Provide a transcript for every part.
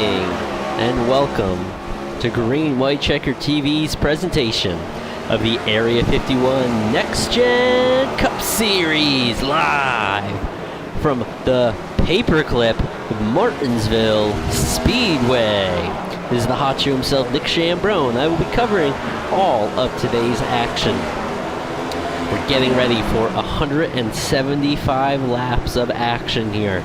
evening, and welcome to Green White Checker TV's presentation of the Area 51 NextGen Cup Series live from the Paperclip Martinsville Speedway. This is the hot show himself, Nick Chambrone. I will be covering all of today's action. We're getting ready for 175 laps of action here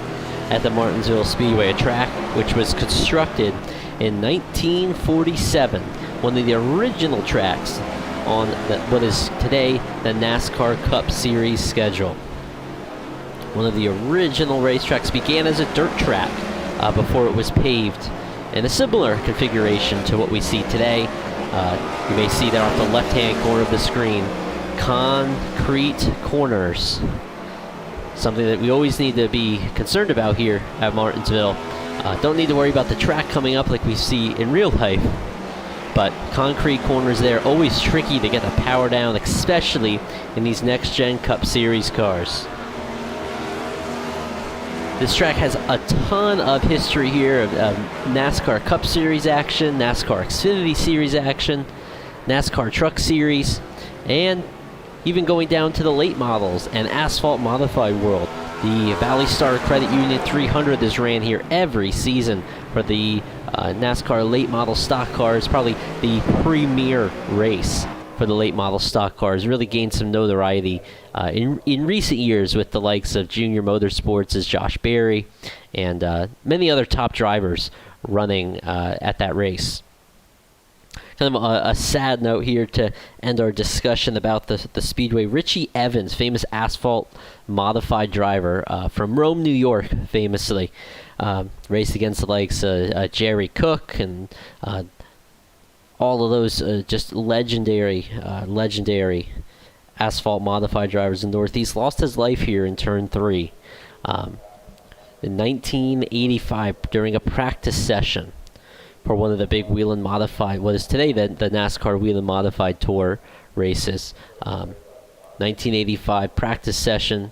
at the Martinsville Speedway, a track which was constructed in 1947, one of the original tracks on what is today the NASCAR Cup Series schedule. One of the original racetracks, began as a dirt track before it was paved in a similar configuration to what we see today. You may see there off the left-hand corner of the screen, concrete corners. Something that we always need to be concerned about here at Martinsville. Don't need to worry about the track coming up like we see in real life, but concrete corners there, always tricky to get the power down, especially in these NextGen Cup Series cars. This track has a ton of history here of NASCAR Cup Series action, NASCAR Xfinity Series action, NASCAR Truck Series, and even going down to the late models and asphalt modified world. The Valley Star Credit Union 300 is ran here every season for the NASCAR late model stock cars, probably the premier race for the late model stock cars. Really gained some notoriety in recent years with the likes of Junior Motorsports as Josh Berry and many other top drivers running at that race. Kind of a sad note here to end our discussion about the Speedway. Richie Evans, famous asphalt modified driver from Rome, New York, famously. Raced against the likes of Jerry Cook and all of those just legendary asphalt modified drivers in the Northeast. Lost his life here in Turn 3 in 1985 during a practice session for one of the big wheel and modified, what is today the NASCAR Wheel and Modified Tour races. 1985 practice session,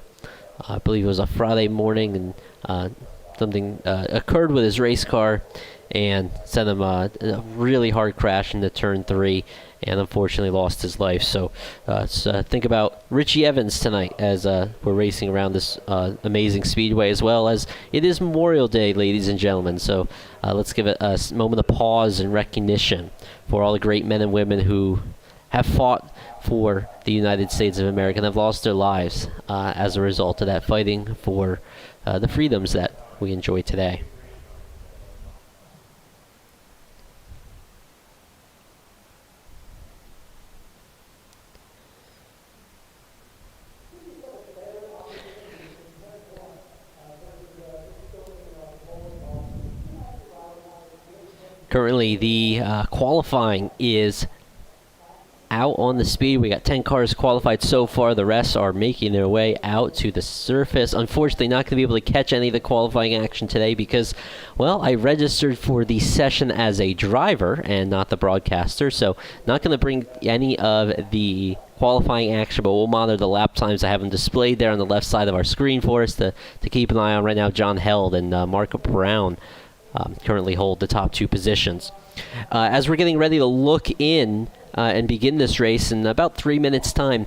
I believe it was a Friday morning, and something occurred with his race car and sent him a really hard crash into Turn 3, and unfortunately lost his life. So think about Richie Evans tonight as we're racing around this amazing speedway, as well as it is Memorial Day, ladies and gentlemen. So let's give it a moment of pause and recognition for all the great men and women who have fought for the United States of America and have lost their lives as a result of that, fighting for the freedoms that we enjoy today. Currently, the qualifying is out on the speed. We got 10 cars qualified so far. The rest are making their way out to the surface. Unfortunately, not going to be able to catch any of the qualifying action today because, well, I registered for the session as a driver and not the broadcaster, so not going to bring any of the qualifying action, but we'll monitor the lap times. I have them displayed there on the left side of our screen for us to keep an eye on right now. John Held and Mark Brown currently hold the top two positions. As we're getting ready to look in and begin this race in about 3 minutes' time,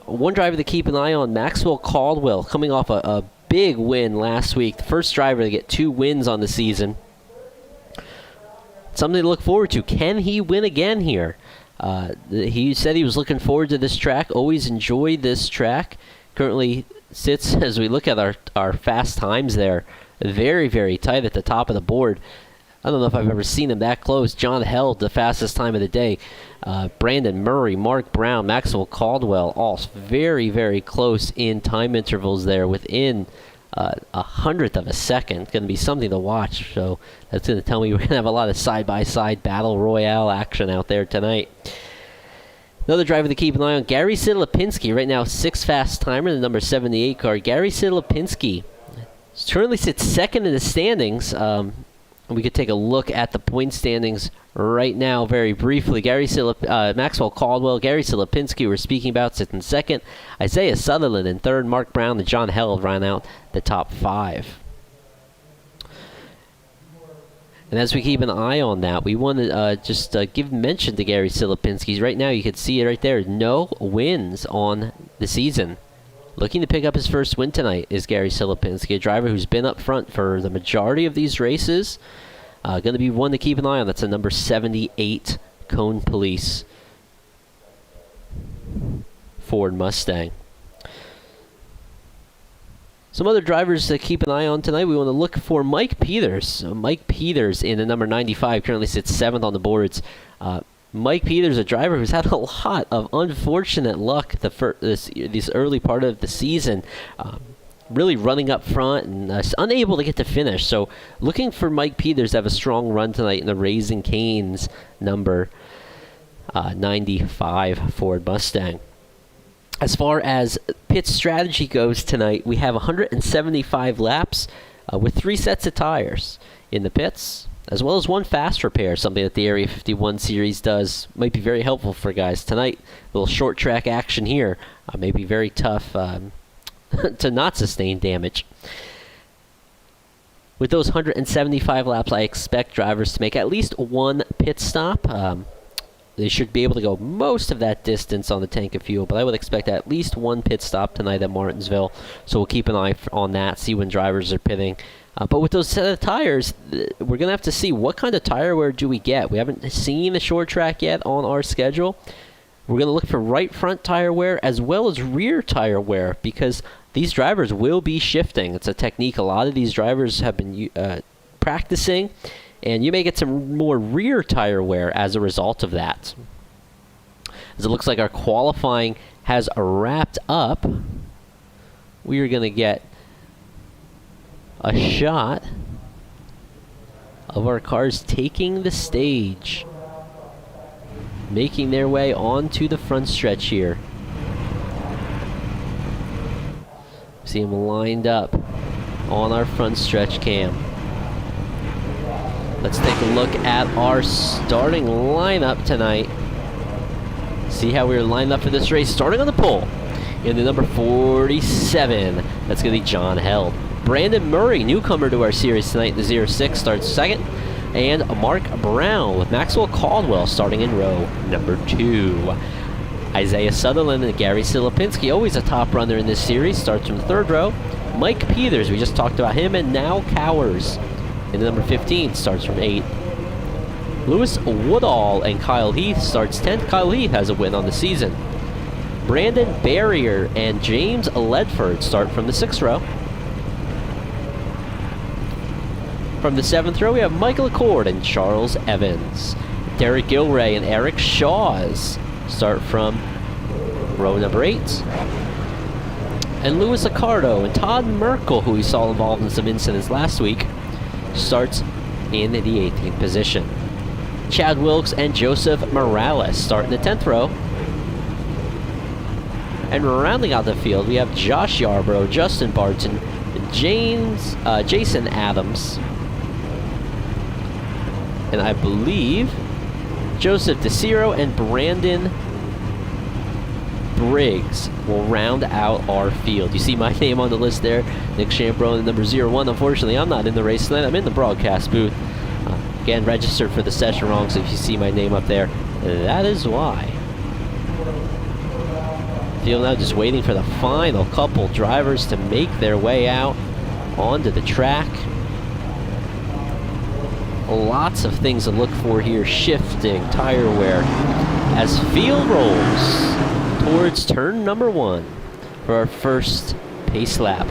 one driver to keep an eye on, Maxwell Caldwell, coming off a big win last week. The first driver to get 2 wins on the season. Something to look forward to. Can he win again here? He said he was looking forward to this track, always enjoyed this track. Currently sits, as we look at our fast times there, very, very tight at the top of the board. I don't know if I've ever seen him that close. John Held, the fastest time of the day. Brandon Murray, Mark Brown, Maxwell Caldwell, all very, very close in time intervals there, within a hundredth of a second. Going to be something to watch. So that's going to tell me we're going to have a lot of side-by-side battle royale action out there tonight. Another driver to keep an eye on, Gary Sidlipinski, right now 6th fast timer, the number 78 car. Gary Sidlipinski currently sits second in the standings. We could take a look at the point standings right now very briefly. Maxwell Caldwell, Gary Sidlipinski we're speaking about sits in second. Isaiah Sutherland in third. Mark Brown and John Held round out the top 5. And as we keep an eye on that, we want to just give mention to Gary Silipinski. Right now, you can see it right there. No wins on the season. Looking to pick up his first win tonight is Gary Silipinski, a driver who's been up front for the majority of these races. Going to be one to keep an eye on. That's a number 78 Cone Police Ford Mustang. Some other drivers to keep an eye on tonight. We want to look for Mike Peters. Mike Peters in the number 95 currently sits 7th on the boards. Mike Peters, a driver who's had a lot of unfortunate luck this early part of the season. Really running up front and unable to get to finish. So looking for Mike Peters to have a strong run tonight in the Raising Cane's number 95 Ford Mustang. As far as pit strategy goes tonight, we have 175 laps with 3 sets of tires in the pits, as well as 1 fast repair, something that the Area 51 series does. Might be very helpful for guys tonight. A little short track action here may be very tough to not sustain damage. With those 175 laps, I expect drivers to make at least 1 pit stop. They should be able to go most of that distance on the tank of fuel, but I would expect at least 1 pit stop tonight at Martinsville, so we'll keep an eye on that, see when drivers are pitting. But with those set of tires, we're going to have to see what kind of tire wear do we get. We haven't seen the short track yet on our schedule. We're going to look for right front tire wear as well as rear tire wear, because these drivers will be shifting. It's a technique a lot of these drivers have been practicing, and you may get some more rear tire wear as a result of that. As it looks like our qualifying has wrapped up, we are going to get a shot of our cars taking the stage, making their way onto the front stretch here. See them lined up on our front stretch cam. Let's take a look at our starting lineup tonight. See how we're lined up for this race. Starting on the pole in the number 47, that's going to be John Held. Brandon Murray, newcomer to our series tonight in the 06, starts 2nd. And Mark Brown with Maxwell Caldwell starting in row number 2. Isaiah Sutherland and Gary Silipinski, always a top runner in this series, starts from the 3rd row. Mike Peters, we just talked about him, and now Cowers in the number 15, starts from 8. Lewis Woodall and Kyle Heath starts 10th. Kyle Heath has a win on the season. Brandon Barrier and James Ledford start from the 6th row. From the 7th row, we have Michael Accord and Charles Evans. Derek Gilray and Eric Shaws start from row number 8. And Louis Accardo and Todd Merkel, who we saw involved in some incidents last week, starts in the 18th position. Chad Wilkes and Joseph Morales start in the 10th row. And rounding out the field, we have Josh Yarbrough, Justin Barton, Jason Adams, and I believe Joseph DeCiro and Brandon Briggs will round out our field. You see my name on the list there, Nick Chambrone, number 01. Unfortunately, I'm not in the race tonight. I'm in the broadcast booth. Again, registered for the session wrong, so if you see my name up there, that is why. Field now just waiting for the final couple drivers to make their way out onto the track. Lots of things to look for here. Shifting, tire wear, as field rolls towards turn number 1 for our first pace lap.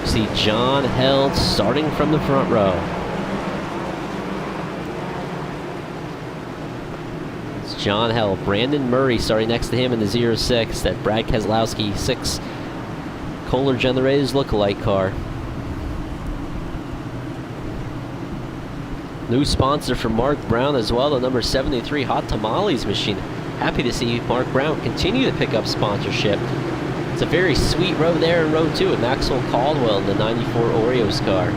See John Held starting from the front row. It's John Held. Brandon Murray starting next to him in the 06. That Brad Keselowski 6 Kohler Generators look-alike car. New sponsor for Mark Brown as well, the number 73 Hot Tamales machine. Happy to see Mark Brown continue to pick up sponsorship. It's a very sweet row there in row 2 with Maxwell Caldwell in the 94 Oreos car.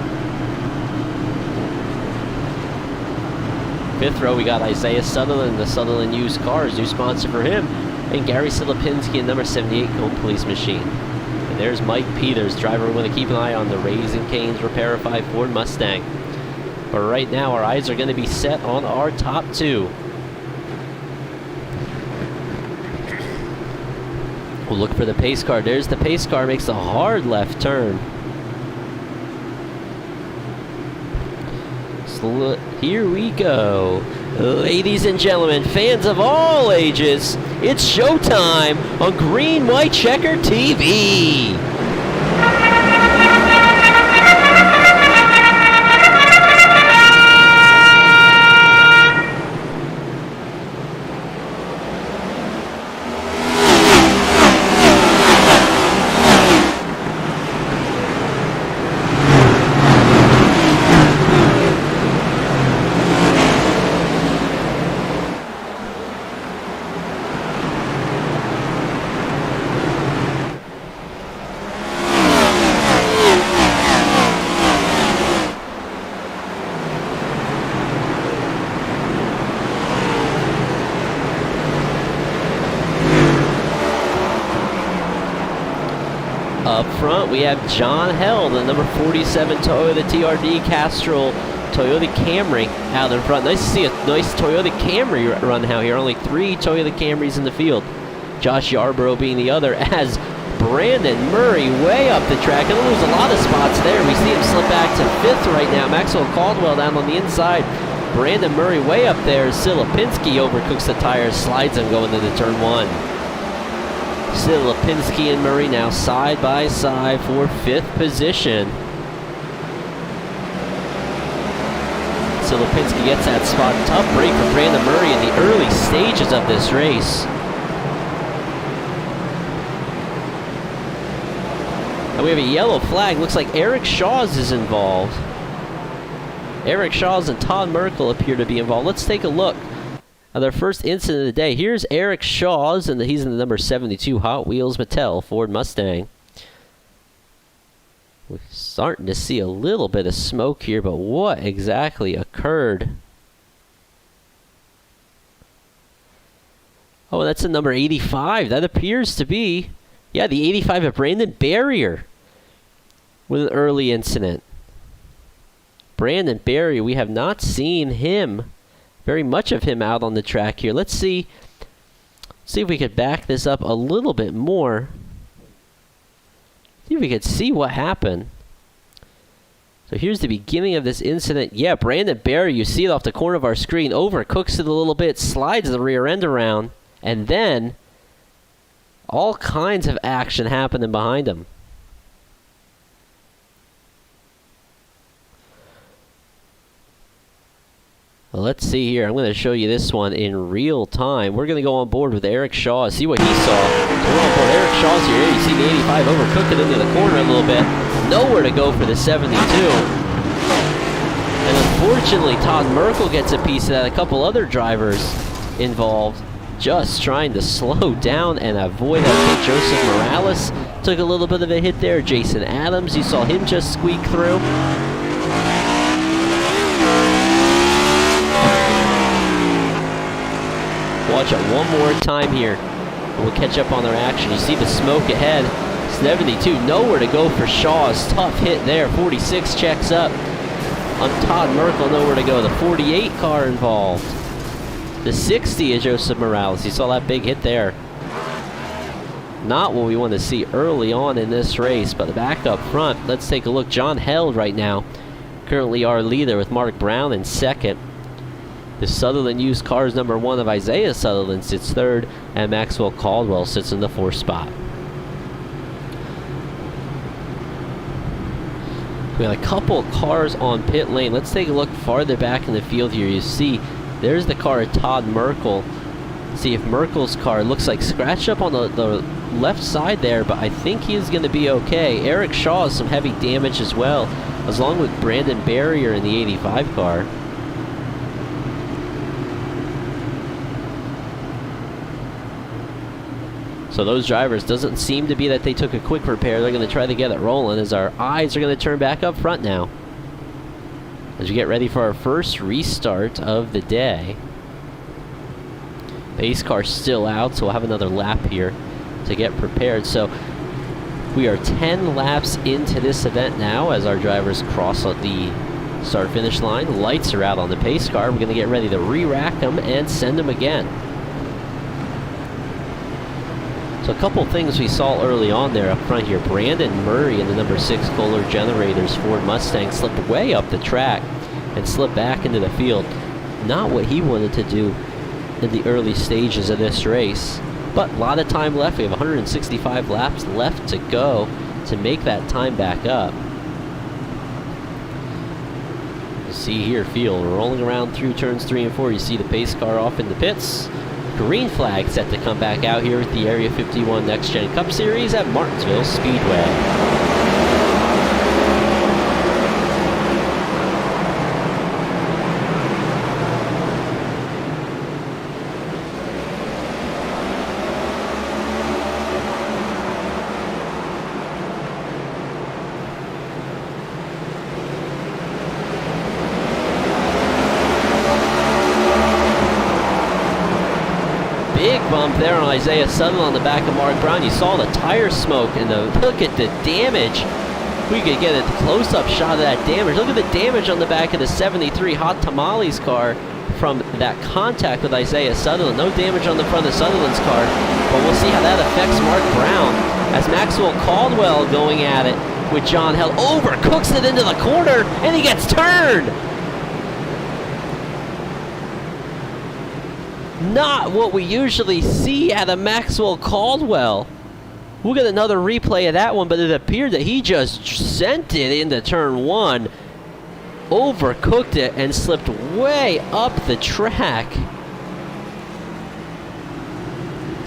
5th row, we got Isaiah Sutherland in the Sutherland used cars, new sponsor for him, and Gary Silipinski in number 78 Cone Police machine. And there's Mike Peters, driver we want to keep an eye on, the Raising Cane's Repairified Ford Mustang. But right now, our eyes are going to be set on our top two. We'll look for the pace car. There's the pace car, makes a hard left turn. So here we go. Ladies and gentlemen, fans of all ages, it's showtime on Green White Checker TV. Up front, we have John Hell, the number 47 Toyota TRD Castrol Toyota Camry out in front. Nice to see a nice Toyota Camry run out here. Only 3 Toyota Camrys in the field. Josh Yarborough being the other, as Brandon Murray way up the track. He'll lose a lot of spots there. We see him slip back to 5th right now. Maxwell Caldwell down on the inside. Brandon Murray way up there. Silipinski overcooks the tires, slides him going into turn 1. Silipinski and Murray now side by side for 5th position. Silipinski gets that spot. Tough break for Brandon Murray in the early stages of this race. And we have a yellow flag. Looks like Eric Shaw's is involved. Eric Shaw's and Todd Merkel appear to be involved. Let's take a look. Their first incident of the day. Here's Eric Shaw's, and he's in the number 72 Hot Wheels Mattel Ford Mustang. We're starting to see a little bit of smoke here, but what exactly occurred? Oh, that's the number 85. That appears to be, yeah, the 85 of Brandon Barrier with an early incident. Brandon Barrier, we have not seen him, very much of him out on the track here. Let's see if we could back this up a little bit more. See if we could see what happened. So here's the beginning of this incident. Yeah, Brandon Barrier, you see it off the corner of our screen, overcooks it a little bit, slides the rear end around, and then all kinds of action happening behind him. Let's see here. I'm going to show you this one in real time. We're going to go on board with Eric Shaw, see what he saw. So we're on board. Eric Shaw's here. You see the 85 overcooked it into the corner a little bit. Nowhere to go for the 72. And unfortunately, Todd Merkel gets a piece of that. A couple other drivers involved just trying to slow down and avoid that. Joseph Morales took a little bit of a hit there. Jason Adams, you saw him just squeak through. Watch it one more time here, and we'll catch up on their action. You see the smoke ahead. 72, nowhere to go for Shaw's. Tough hit there. 46 checks up on Todd Merkel, nowhere to go. The 48 car involved. The 60 is Joseph Morales. You saw that big hit there. Not what we want to see early on in this race, but back up front, let's take a look. John Held right now, currently our leader with Mark Brown in second. The Sutherland used cars number 1 of Isaiah Sutherland sits 3rd, and Maxwell Caldwell sits in the 4th spot. We got a couple cars on pit lane. Let's take a look farther back in the field here. You see, there's the car of Todd Merkel. See if Merkel's car looks like scratched up on the left side there, but I think he's going to be okay. Eric Shaw has some heavy damage as well, along with Brandon Barrier in the 85 car. So those drivers, doesn't seem to be that they took a quick repair. They're going to try to get it rolling as our eyes are going to turn back up front now, as we get ready for our first restart of the day. Base car still out, so we'll have another lap here to get prepared. So We are 10 laps into this event now as our drivers cross the start-finish line. Lights are out on the pace car. We're going to get ready to re-rack them and send them again. So a couple things we saw early on there up front here. Brandon Murray in the number 6 Kohler Generators Ford Mustang slipped way up the track and slipped back into the field. Not what he wanted to do in the early stages of this race. But a lot of time left. We have 165 laps left to go to make that time back up. You see here, field rolling around through turns 3 and 4. You see the pace car off in the pits. Green flag set to come back out here with the Area 51 Next Gen Cup Series at Martinsville Speedway. Big bump there on Isaiah Sutherland on the back of Mark Brown. You saw the tire smoke and look at the damage. We could get a close-up shot of that damage. Look at the damage on the back of the 73 Hot Tamales car from that contact with Isaiah Sutherland. No damage on the front of Sutherland's car, but we'll see how that affects Mark Brown as Maxwell Caldwell going at it with John Held. Overcooks it into the corner and he gets turned. Not what we usually see out of Maxwell Caldwell. We'll get another replay of that one, but it appeared that he just sent it into turn 1, overcooked it, and slipped way up the track.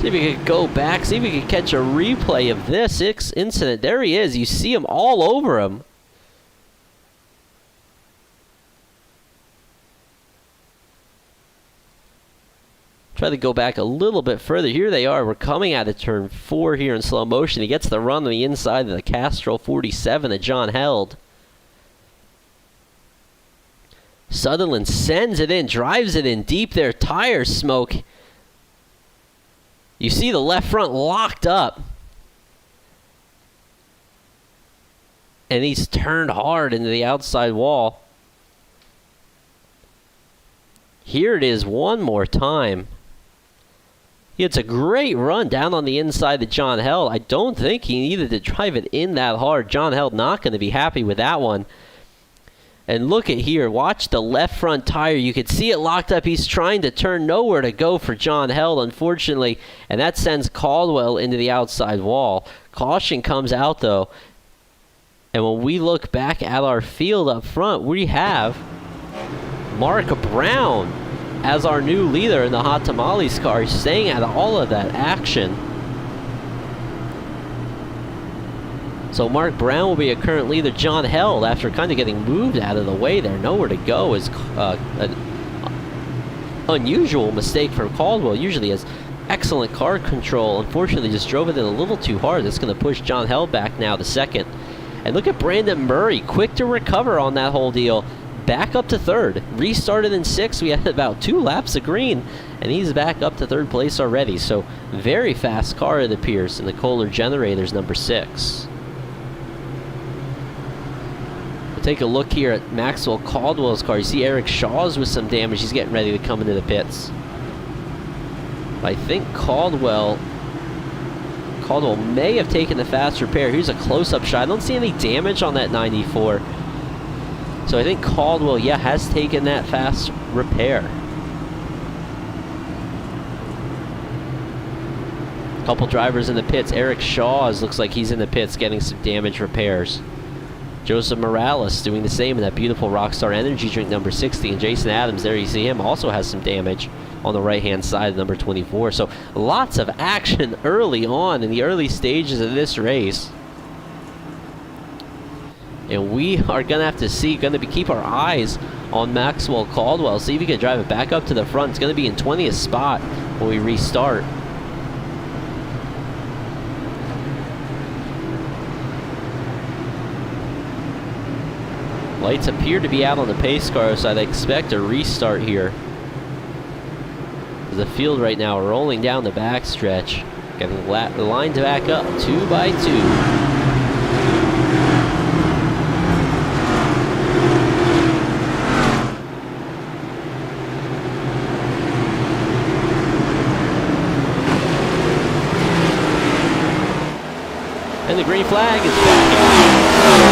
See if we could go back, see if we could catch a replay of this incident. There he is. You see him all over him. Try to go back a little bit further. Here they are. We're coming out of turn 4 here in slow motion. He gets the run on the inside of the Castrol 47 that John Held. Sutherland sends it in, drives it in deep there. Tire smoke. You see the left front locked up. And he's turned hard into the outside wall. Here it is one more time. It's a great run down on the inside that John Held. I don't think he needed to drive it in that hard. John Held not going to be happy with that one. And look at here. Watch the left front tire. You can see it locked up. He's trying to turn, nowhere to go for John Held, unfortunately. And that sends Caldwell into the outside wall. Caution comes out, though. And when we look back at our field up front, we have Mark Brown as our new leader in the Hot Tamales car. He's staying out of all of that action. So Mark Brown will be a current leader. John Held, after kind of getting moved out of the way there, nowhere to go, is an unusual mistake from Caldwell. Usually has excellent car control. Unfortunately, just drove it in a little too hard. That's going to push John Held back now to second. And look at Brandon Murray, quick to recover on that whole deal. Back up to third. Restarted in 6th. We had about 2 laps of green, and he's back up to 3rd place already. So very fast car, it appears, in the Kohler Generators number 6. We'll take a look here at Maxwell Caldwell's car. You see Eric Shaw's with some damage. He's getting ready to come into the pits. I think Caldwell may have taken the fast repair. Here's a close-up shot. I don't see any damage on that 94. So I think Caldwell, yeah, has taken that fast repair. Couple drivers in the pits. Eric Shaw's looks like he's in the pits getting some damage repairs. Joseph Morales doing the same in that beautiful Rockstar Energy drink number 60. And Jason Adams, there you see him, also has some damage on the right-hand side of number 24. So lots of action early on in the early stages of this race. And we are going to have to see, keep our eyes on Maxwell Caldwell. See if he can drive it back up to the front. It's going to be in 20th spot when we restart. Lights appear to be out on the pace car, so I'd expect a restart here. The field right now rolling down the backstretch. Getting lined back up 2 by 2. green flag is back out.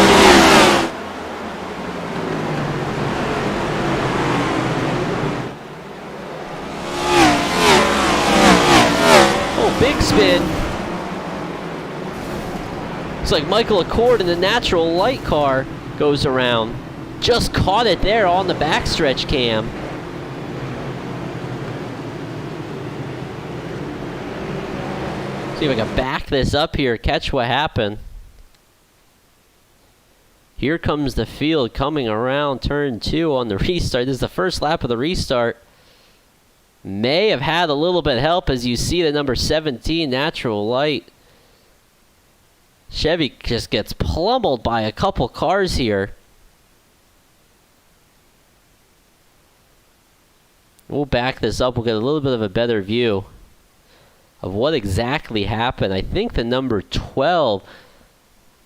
Oh, big spin. Looks like Michael Accord in the natural light car goes around. Just caught it there on the backstretch cam. See if I can back this up here, catch what happened. Here comes the field coming around turn 2 on the restart. This is the first lap of the restart. May have had a little bit of help as you see the number 17 natural light. Chevy just gets pummeled by a couple cars here. We'll back this up. We'll get a little bit of a better view of what exactly happened. I think the number 12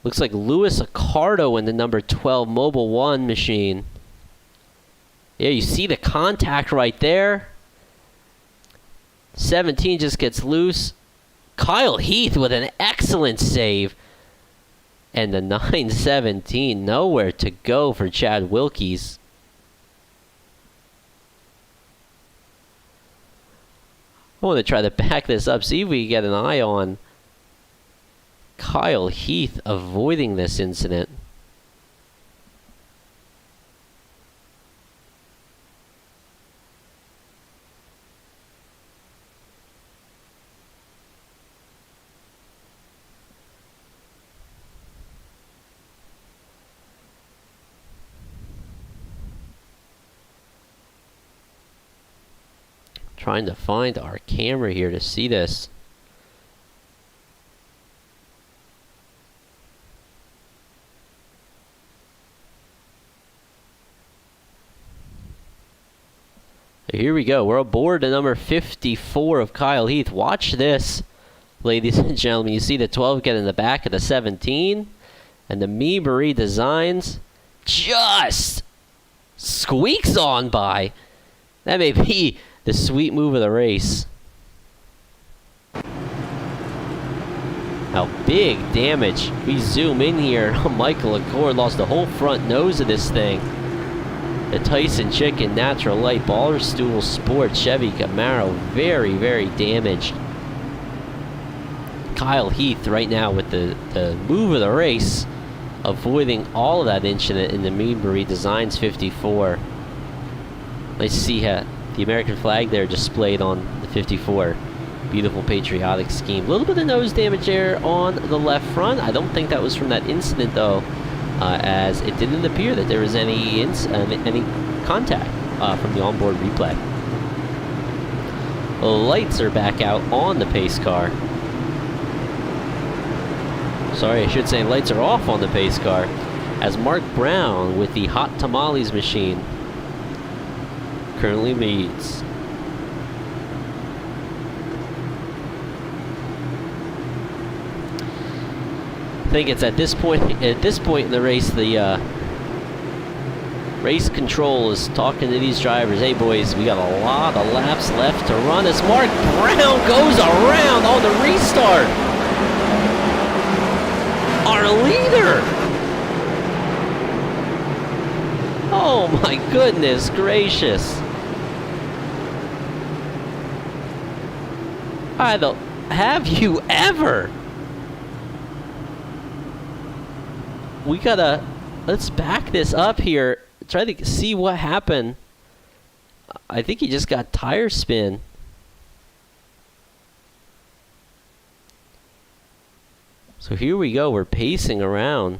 looks like Louis Accardo in the number 12 Mobil 1 machine. Yeah, you see the contact right there. 17 just gets loose. Kyle Heath with an excellent save. And the 917, nowhere to go for Chad Wilkies. I want to try to back this up, see if we can get an eye on Kyle Heath avoiding this incident. Trying to find our camera here to see this. So here we go. We're aboard the number 54 of Kyle Heath. Watch this, ladies and gentlemen. You see the 12 get in the back of the 17, and the Me Marie Designs just squeaks on by. That may be the sweet move of the race. Now, big damage. We zoom in here. Michael Accord lost the whole front nose of this thing. The Tyson Chicken Natural Light Ballerstool Sport Chevy Camaro, very, very damaged. Kyle Heath right now with the move of the race, avoiding all of that incident in the Me Marie Designs 54. Nice to see the American flag there displayed on the 54. Beautiful patriotic scheme. A little bit of nose damage there on the left front. I don't think that was from that incident though, as it didn't appear that there was any contact from the onboard replay. The lights are back out on the pace car. Sorry, I should say lights are off on the pace car, as Mark Brown with the Hot Tamales machine currently leads. I think it's at this point in the race, the race control is talking to these drivers. Hey boys, we got a lot of laps left to run as Mark Brown goes around on the restart. Our leader. Oh my goodness gracious. I don't, have you ever? We gotta, let's back this up here. Try to see what happened. I think he just got tire spin. So here we go, we're pacing around.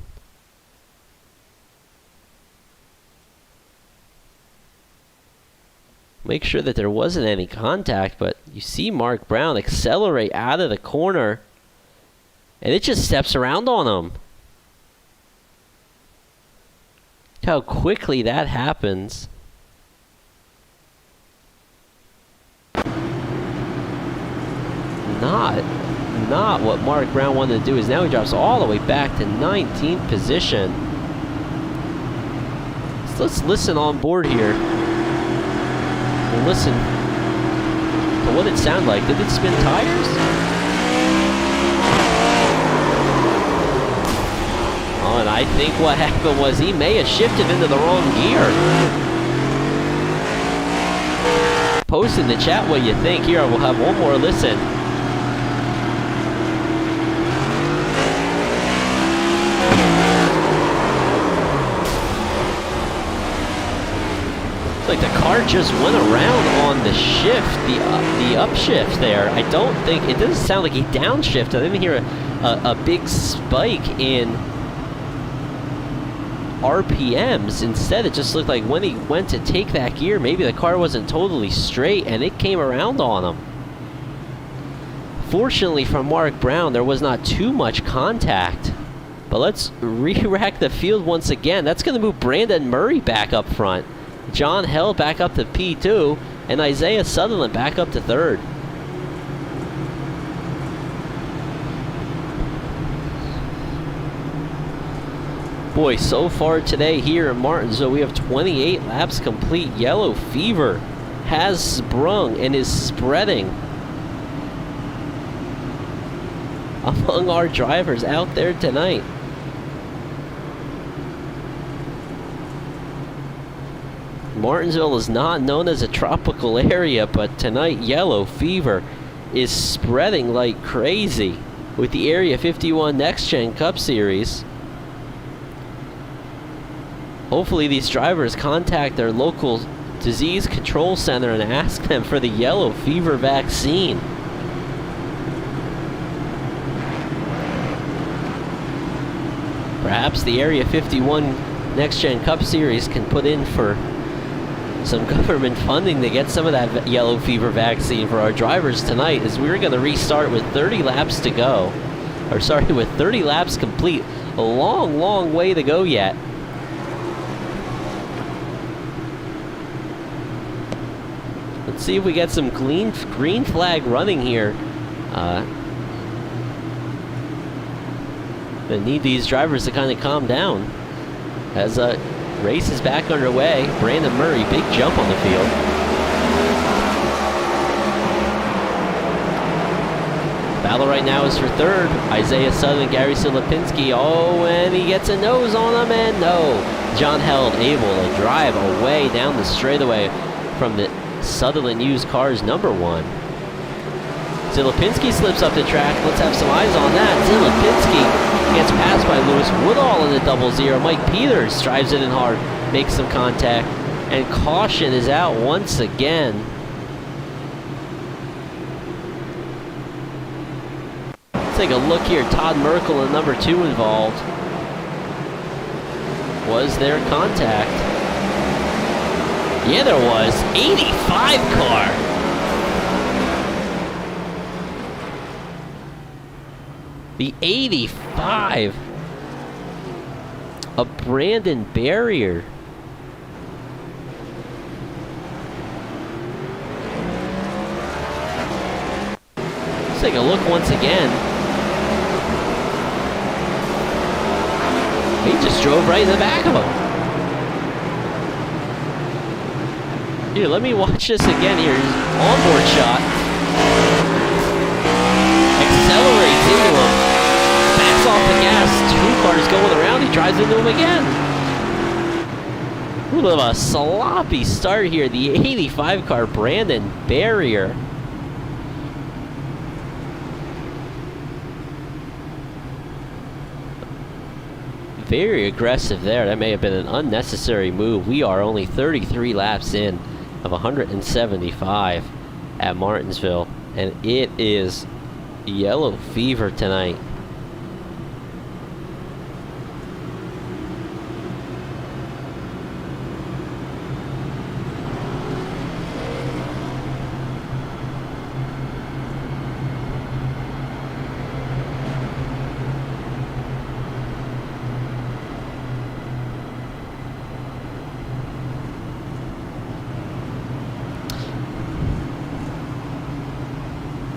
Make sure that there wasn't any contact, but you see Mark Brown accelerate out of the corner, and it just steps around on him. Look how quickly that happens. Not what Mark Brown wanted to do, is now he drops all the way back to 19th position. So let's listen on board here. We'll listen to what it sounded like. Did it spin tires? Oh, and I think what happened was he may have shifted into the wrong gear. Post in the chat what you think. Here, we'll have one more listen. Like the car just went around on the shift, the upshift there. I don't think, it doesn't sound like he downshifted. I didn't hear a big spike in RPMs. Instead, it just looked like when he went to take that gear, maybe the car wasn't totally straight and it came around on him. Fortunately for Mark Brown, there was not too much contact. But let's re-rack the field once again. That's going to move Brandon Murray back up front. John Held back up to P2, and Isaiah Sutherland back up to 3rd. Boy, so far today here in Martinsville, we have 28 laps complete. Yellow fever has sprung and is spreading among our drivers out there tonight. Martinsville is not known as a tropical area, but tonight yellow fever is spreading like crazy with the Area 51 NextGen Cup Series. Hopefully these drivers contact their local disease control center and ask them for the yellow fever vaccine. Perhaps the Area 51 NextGen Cup Series can put in for some government funding to get some of that yellow fever vaccine for our drivers tonight, as we're going to restart with 30 laps to go. Or sorry, with 30 laps complete. A long, long way to go yet. Let's see if we get some green flag running here. They need these drivers to kind of calm down. As race is back underway. Brandon Murray, big jump on the field. Battle right now is for 3rd. Isaiah Sutherland, Gary Silipinski. Oh, and he gets a nose on him, and no. John Held able to drive away down the straightaway from the Sutherland used car's number 1. Silipinski slips up the track. Let's have some eyes on that. Silipinski gets passed by Lewis Woodall in the 00. Mike Peters drives it in hard, makes some contact, and caution is out once again. Let's take a look here. Todd Merkel in number 2 involved. Was there contact? Yeah, there was. 85 car. The 85 of Brandon Barrier. Let's take a look once again. He just drove right in the back of him. Here, let me watch this again here. Onboard shot. Accelerates into him. Backs off the gas. 2 cars going around. He drives into him again. A little of a sloppy start here. The 85 car, Brandon Barrier. Very aggressive there. That may have been an unnecessary move. We are only 33 laps in of 175 at Martinsville, and it is yellow fever tonight.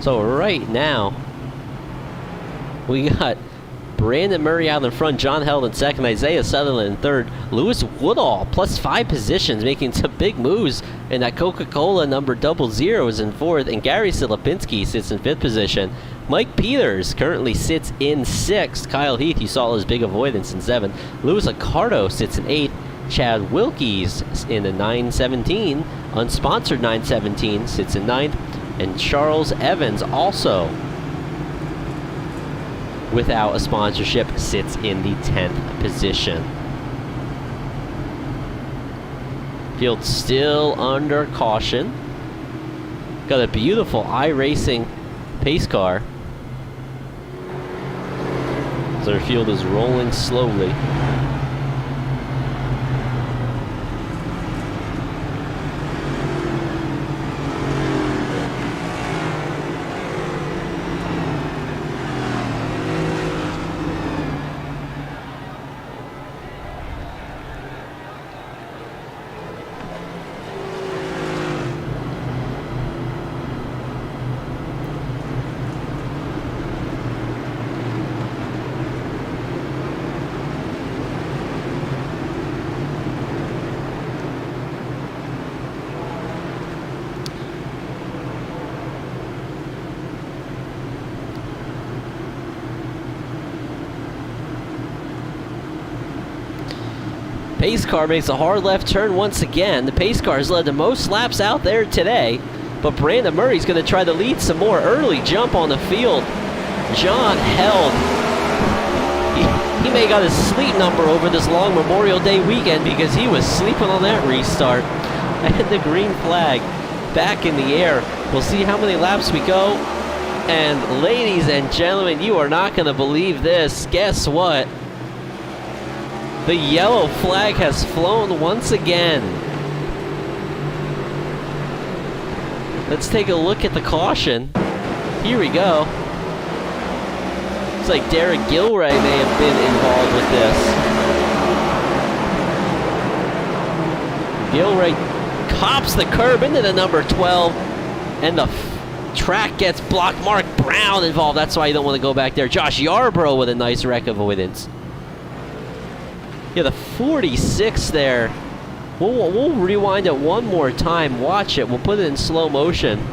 So right now, we got Brandon Murray out in front, John Held in second, Isaiah Sutherland in third, Lewis Woodall plus 5 positions, making some big moves, and that Coca-Cola number 00 is in fourth, and Gary Silipinski sits in 5th position. Mike Peters currently sits in 6th. Kyle Heath, you saw his big avoidance in 7th. Louis Accardo sits in 8th. Chad Wilkes in the 917, unsponsored 917, sits in 9th. And Charles Evans, also without a sponsorship, sits in the 10th position. Field still under caution. Got a beautiful iRacing pace car. So their field is rolling slowly. Pace car makes a hard left turn once again. The pace car has led the most laps out there today, but Brandon Murray's going to try to lead some more. Early jump on the field. John held. He may have got his sleep number over this long Memorial Day weekend because he was sleeping on that restart. And the green flag back in the air. We'll see how many laps we go. And ladies and gentlemen, you are not going to believe this. Guess what? The yellow flag has flown once again. Let's take a look at the caution. Here we go. Looks like Derek Gilray may have been involved with this. Gilray cops the curb into the number 12, and the track gets blocked. Mark Brown involved. That's why you don't want to go back there. Josh Yarbrough with a nice wreck avoidance. Yeah, the 46 there. We'll rewind it one more time. Watch it. We'll put it in slow motion.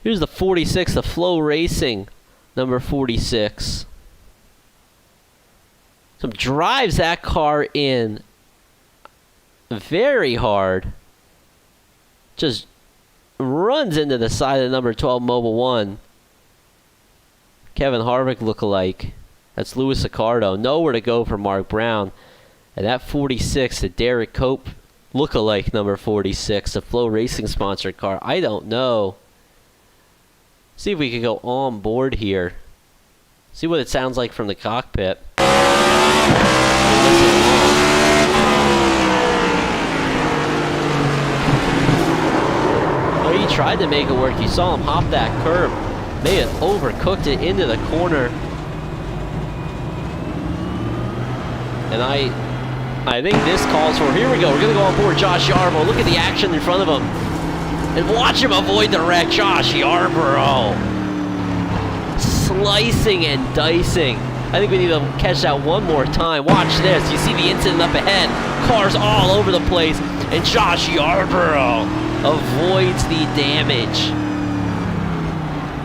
Here's the 46, the Flow Racing, number 46. So drives that car in very hard. Just runs into the side of the number 12 Mobile 1. Kevin Harvick lookalike. That's Louis Accardo. Nowhere to go for Mark Brown. And that 46, the Derek Cope lookalike number 46, the Flow Racing sponsored car. I don't know. See if we can go on board here. See what it sounds like from the cockpit. Oh, he tried to make it work. You saw him hop that curb. May have overcooked it into the corner. And I think this calls for, here we go, we're going to go on board Josh Yarbrough. Look at the action in front of him. And watch him avoid the wreck. Josh Yarbrough. Slicing and dicing. I think we need to catch that one more time. Watch this. You see the incident up ahead. Cars all over the place. And Josh Yarbrough avoids the damage.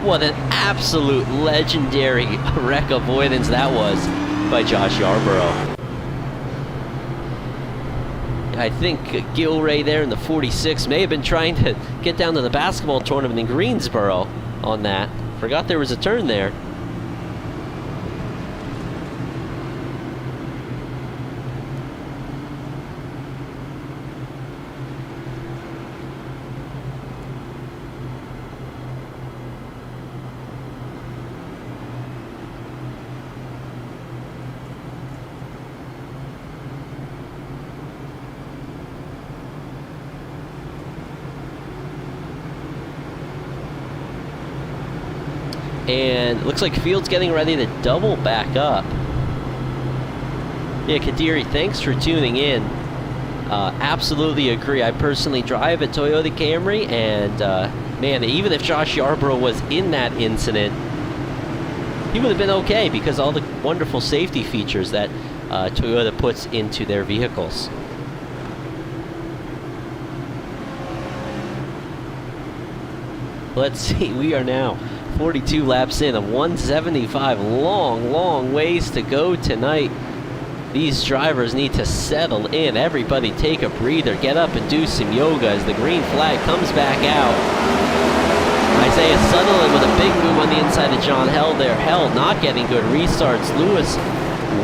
What an absolute legendary wreck avoidance that was by Josh Yarbrough. I think Gilray there in the 46 may have been trying to get down to the basketball tournament in Greensboro on that. Forgot there was a turn there. And it looks like Field's getting ready to double back up. Yeah, Kadiri, thanks for tuning in. Absolutely agree. I personally drive a Toyota Camry, and man, even if Josh Yarbrough was in that incident, he would have been okay because all the wonderful safety features that Toyota puts into their vehicles. Let's see, we are now 42 laps in, a 175. Long ways to go tonight. These drivers need to settle in. Everybody take a breather, get up and do some yoga as the green flag comes back out. Isaiah Sutherland with a big move on the inside of John Held there. Held not getting good restarts. Lewis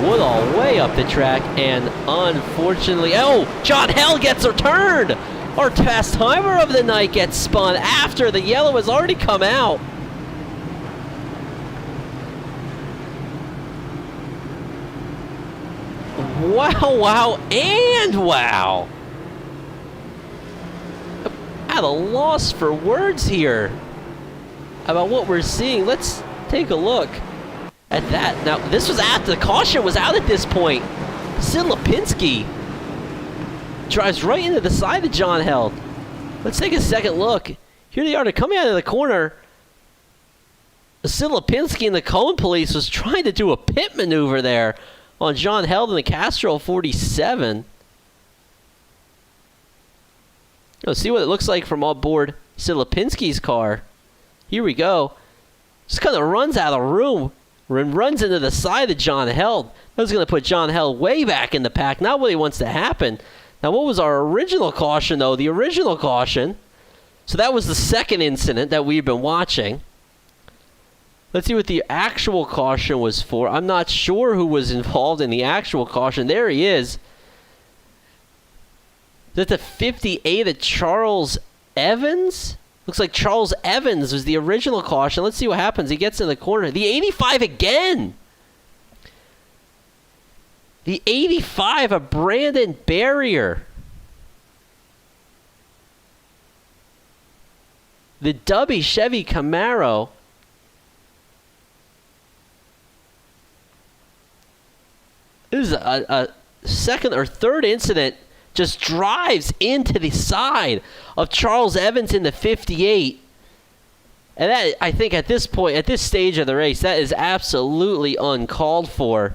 Woodall way up the track, and unfortunately, oh, John Held gets returned. Our fast timer of the night gets spun after the yellow has already come out. Wow, and wow. At a loss for words here about what we're seeing. Let's take a look at that. Now, this was the caution was out at this point. Sid Lipinski drives right into the side of John Held. Let's take a second look. Here they are, they're coming out of the corner. Sid Lipinski and the Cohen police was trying to do a pit maneuver there on John Held in the Castrol 47. Let's see what it looks like from aboard Sid Lipinski's car. Here we go. Just kind of runs out of room and runs into the side of John Held. That was going to put John Held way back in the pack. Not what he wants to happen. Now, what was our original caution, though? The original caution. So that was the second incident that we've been watching. Let's see what the actual caution was for. I'm not sure who was involved in the actual caution. There he is. Is that the 58 of Charles Evans? Looks like Charles Evans was the original caution. Let's see what happens. He gets in the corner. The 85 again. The 85 of Brandon Barrier. The Dubby Chevy Camaro. This is a second or third incident. Just drives into the side of Charles Evans in the 58. And that, I think at this point, at this stage of the race, that is absolutely uncalled for.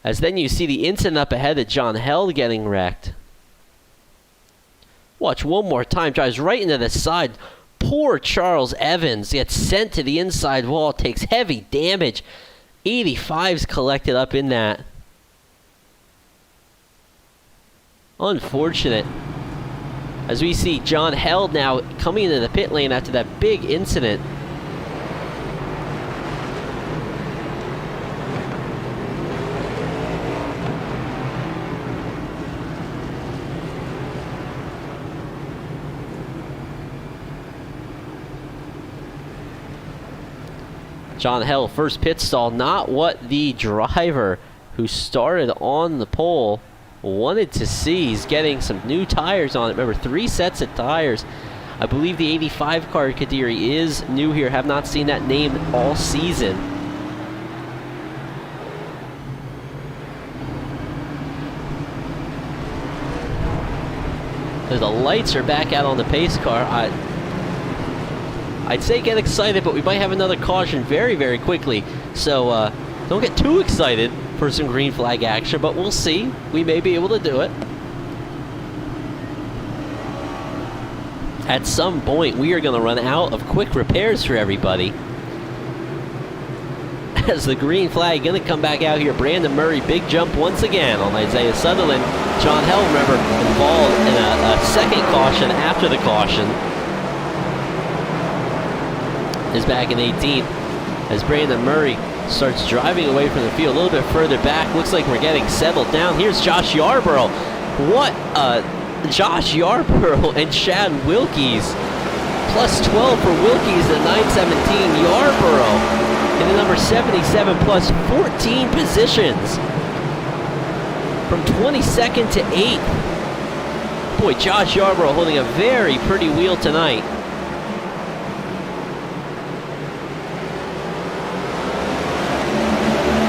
As then you see the incident up ahead of John Held getting wrecked. Watch one more time. Drives right into the side. Poor Charles Evans gets sent to the inside wall. Takes heavy damage. 85's collected up in that. Unfortunate. As we see John Held now coming into the pit lane after that big incident. John Held, first pit stall, not what the driver who started on the pole wanted to see. He's getting some new tires on it. Remember, 3 sets of tires. I believe the 85 car Kadiri is new here. Have not seen that name all season. The lights are back out on the pace car. I'd say get excited, but we might have another caution very, very quickly. So don't get too excited for some green flag action, but we'll see. We may be able to do it. At some point, we are going to run out of quick repairs for everybody. As the green flag going to come back out here, Brandon Murray, big jump once again on Isaiah Sutherland. John Held, remember, involved in a second caution after the caution. Is back in 18th as Brandon Murray starts driving away from the field a little bit further back. Looks like we're getting settled down. Here's Josh Yarborough. What Josh Yarborough and Chad Wilkies. Plus 12 for Wilkies, the 917. Yarborough in the number 77, plus 14 positions. From 22nd to 8th. Boy, Josh Yarborough holding a very pretty wheel tonight.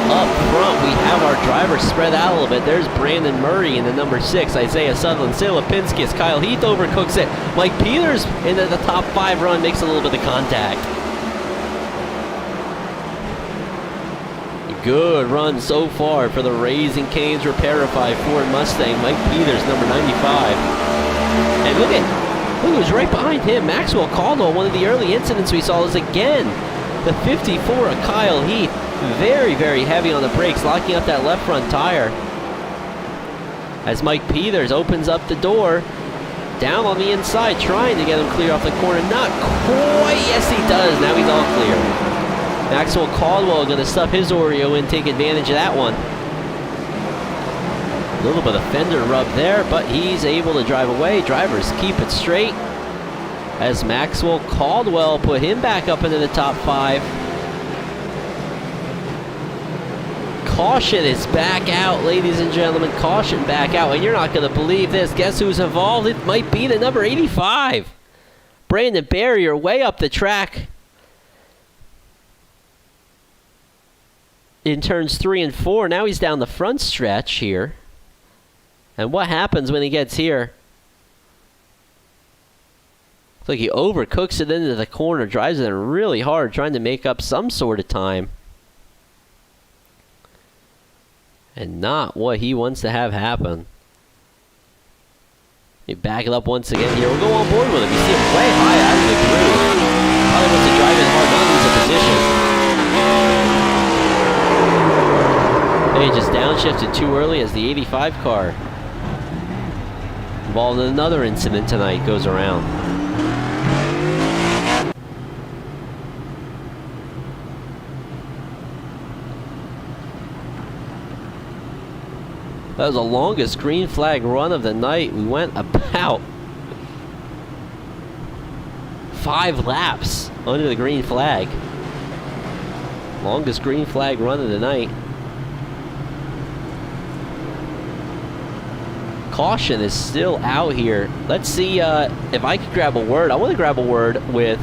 Up front, we have our drivers spread out a little bit. There's Brandon Murray in the number 6, Isaiah Sutherland, Sid Lipinski, Kyle Heath overcooks it. Mike Peters in the top 5 run makes a little bit of contact. Good run so far for the Raising Cane's Repairify Ford Mustang. Mike Peters, number 95. And look at Look, it was right behind him. Maxwell Caldwell, one of the early incidents we saw, is again the 54 of Kyle Heath. Very, very heavy on the brakes, locking up that left front tire. As Mike Peters opens up the door, down on the inside, trying to get him clear off the corner. Not quite. Yes, he does. Now he's all clear. Maxwell Caldwell going to stuff his Oreo and take advantage of that one. A little bit of fender rub there, but he's able to drive away. Drivers keep it straight. As Maxwell Caldwell put him back up into the top 5. Caution is back out, ladies and gentlemen. Caution back out. And you're not going to believe this. Guess who's involved? It might be the number 85. Brandon Barrier way up the track in turns 3 and 4. Now he's down the front stretch here. And what happens when he gets here? Looks like he overcooks it into the corner, drives it in really hard, trying to make up some sort of time. And not what he wants to have happen. You back it up once again here. We'll go on board with him. You see him way high out of the groove. Probably wants to drive in hard, not lose a position. They just downshifted too early as the 85 car, involved in another incident tonight, goes around. That was the longest green flag run of the night. We went about 5 laps under the green flag. Longest green flag run of the night. Caution is still out here. Let's see if I could grab a word. I want to grab a word with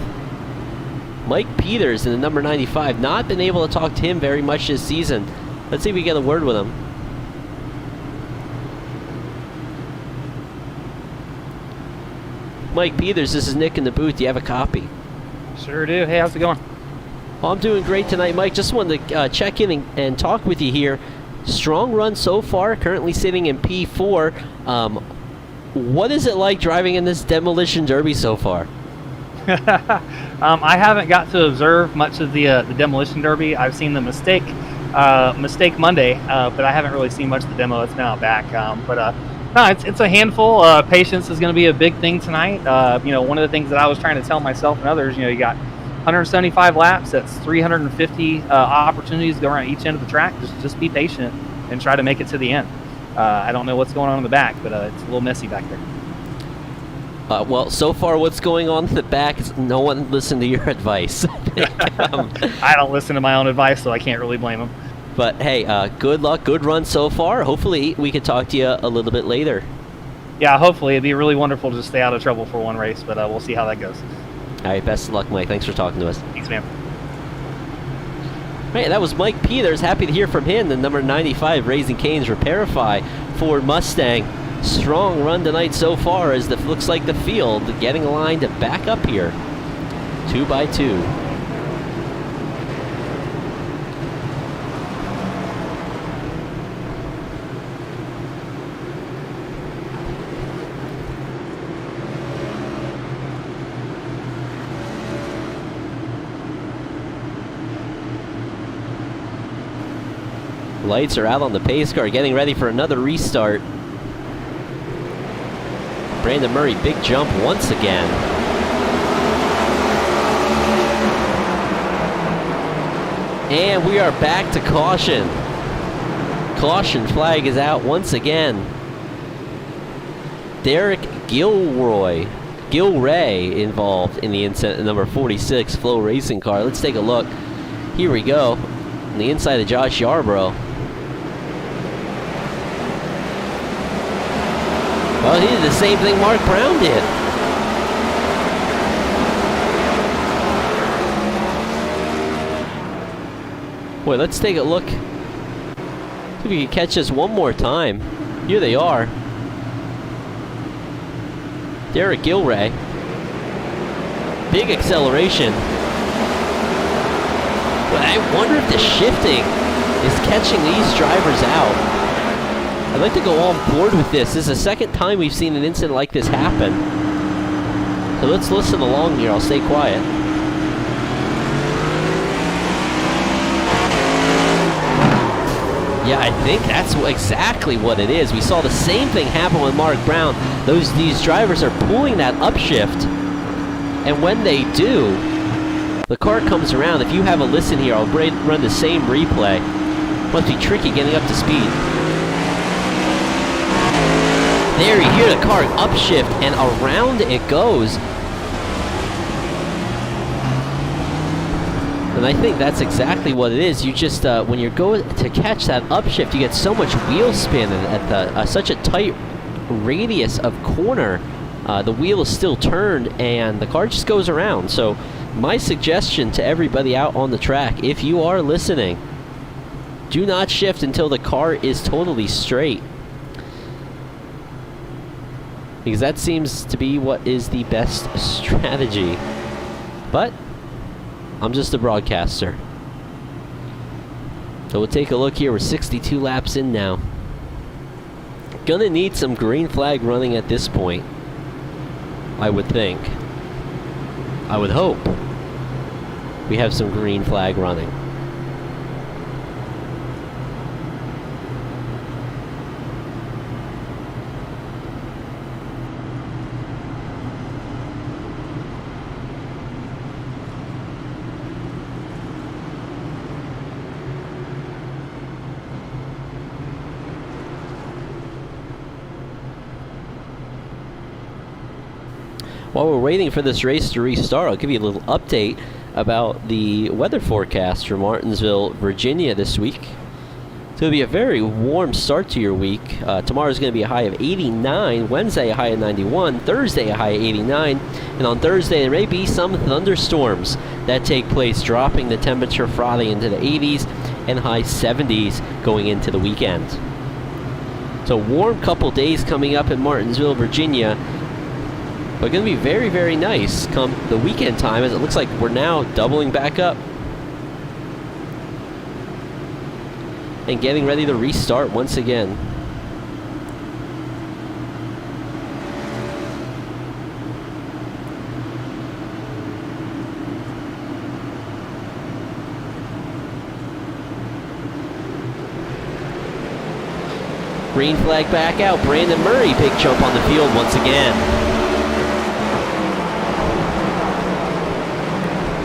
Mike Peters in the number 95. Not been able to talk to him very much this season. Let's see if we get a word with him. Mike Peters, this is Nick in the booth. Do you have a copy? Sure do. Hey, how's it going? Well, I'm doing great tonight, Mike. Just wanted to check in and talk with you here. Strong run so far, currently sitting in P4. What is it like driving in this Demolition Derby so far? I haven't got to observe much of the Demolition Derby. I've seen the Mistake Monday, but I haven't really seen much of the demo. It's now back. No, it's a handful. Patience is going to be a big thing tonight. One of the things that I was trying to tell myself and others, you got 175 laps. That's 350 opportunities to go around each end of the track. Just be patient and try to make it to the end. I don't know what's going on in the back, but it's a little messy back there. Well, so far what's going on in the back is no one listened to your advice. I don't listen to my own advice, so I can't really blame them. But hey, good luck, good run so far. Hopefully we can talk to you a little bit later. Yeah, hopefully. It'd be really wonderful to stay out of trouble for one race, but we'll see how that goes. All right, best of luck, Mike. Thanks for talking to us. Thanks, man. Hey, that was Mike Peters. Happy to hear from him, the number 95 Raising Cane's Repairify Ford Mustang. Strong run tonight so far as looks like the field getting aligned to back up here. 2 by 2. Lights are out on the pace car, getting ready for another restart. Brandon Murray, big jump once again. And we are back to caution. Caution flag is out once again. Derek Gilray involved in the incident, number 46 Flow Racing car. Let's take a look. Here we go. On the inside of Josh Yarbrough. Well, he did the same thing Mark Brown did. Boy, let's take a look. See if we can catch this one more time. Here they are. Derek Gilray. Big acceleration. But I wonder if the shifting is catching these drivers out. I'd like to go on board with this. This is the second time we've seen an incident like this happen. So let's listen along here. I'll stay quiet. Yeah, I think that's exactly what it is. We saw the same thing happen with Mark Brown. These drivers are pulling that upshift, and when they do, the car comes around. If you have a listen here, I'll run the same replay. Must be tricky getting up to speed. There, you hear the car upshift, and around it goes. And I think that's exactly what it is. You just, when you're going to catch that upshift, you get so much wheel spin at such a tight radius of corner. The wheel is still turned, and the car just goes around. So my suggestion to everybody out on the track, if you are listening, do not shift until the car is totally straight. Because that seems to be what is the best strategy. But I'm just a broadcaster. So we'll take a look here. We're 62 laps in now. Gonna need some green flag running at this point, I would think. I would hope we have some green flag running. While we're waiting for this race to restart, I'll give you a little update about the weather forecast for Martinsville, Virginia this week. It's going to be a very warm start to your week. Tomorrow's going to be a high of 89, Wednesday a high of 91, Thursday a high of 89, and on Thursday there may be some thunderstorms that take place, dropping the temperature Friday into the 80s and high 70s going into the weekend. So warm couple days coming up in Martinsville, Virginia. But going to be very, very nice come the weekend time, as it looks like we're now doubling back up and getting ready to restart once again. Green flag back out. Brandon Murray, big jump on the field once again.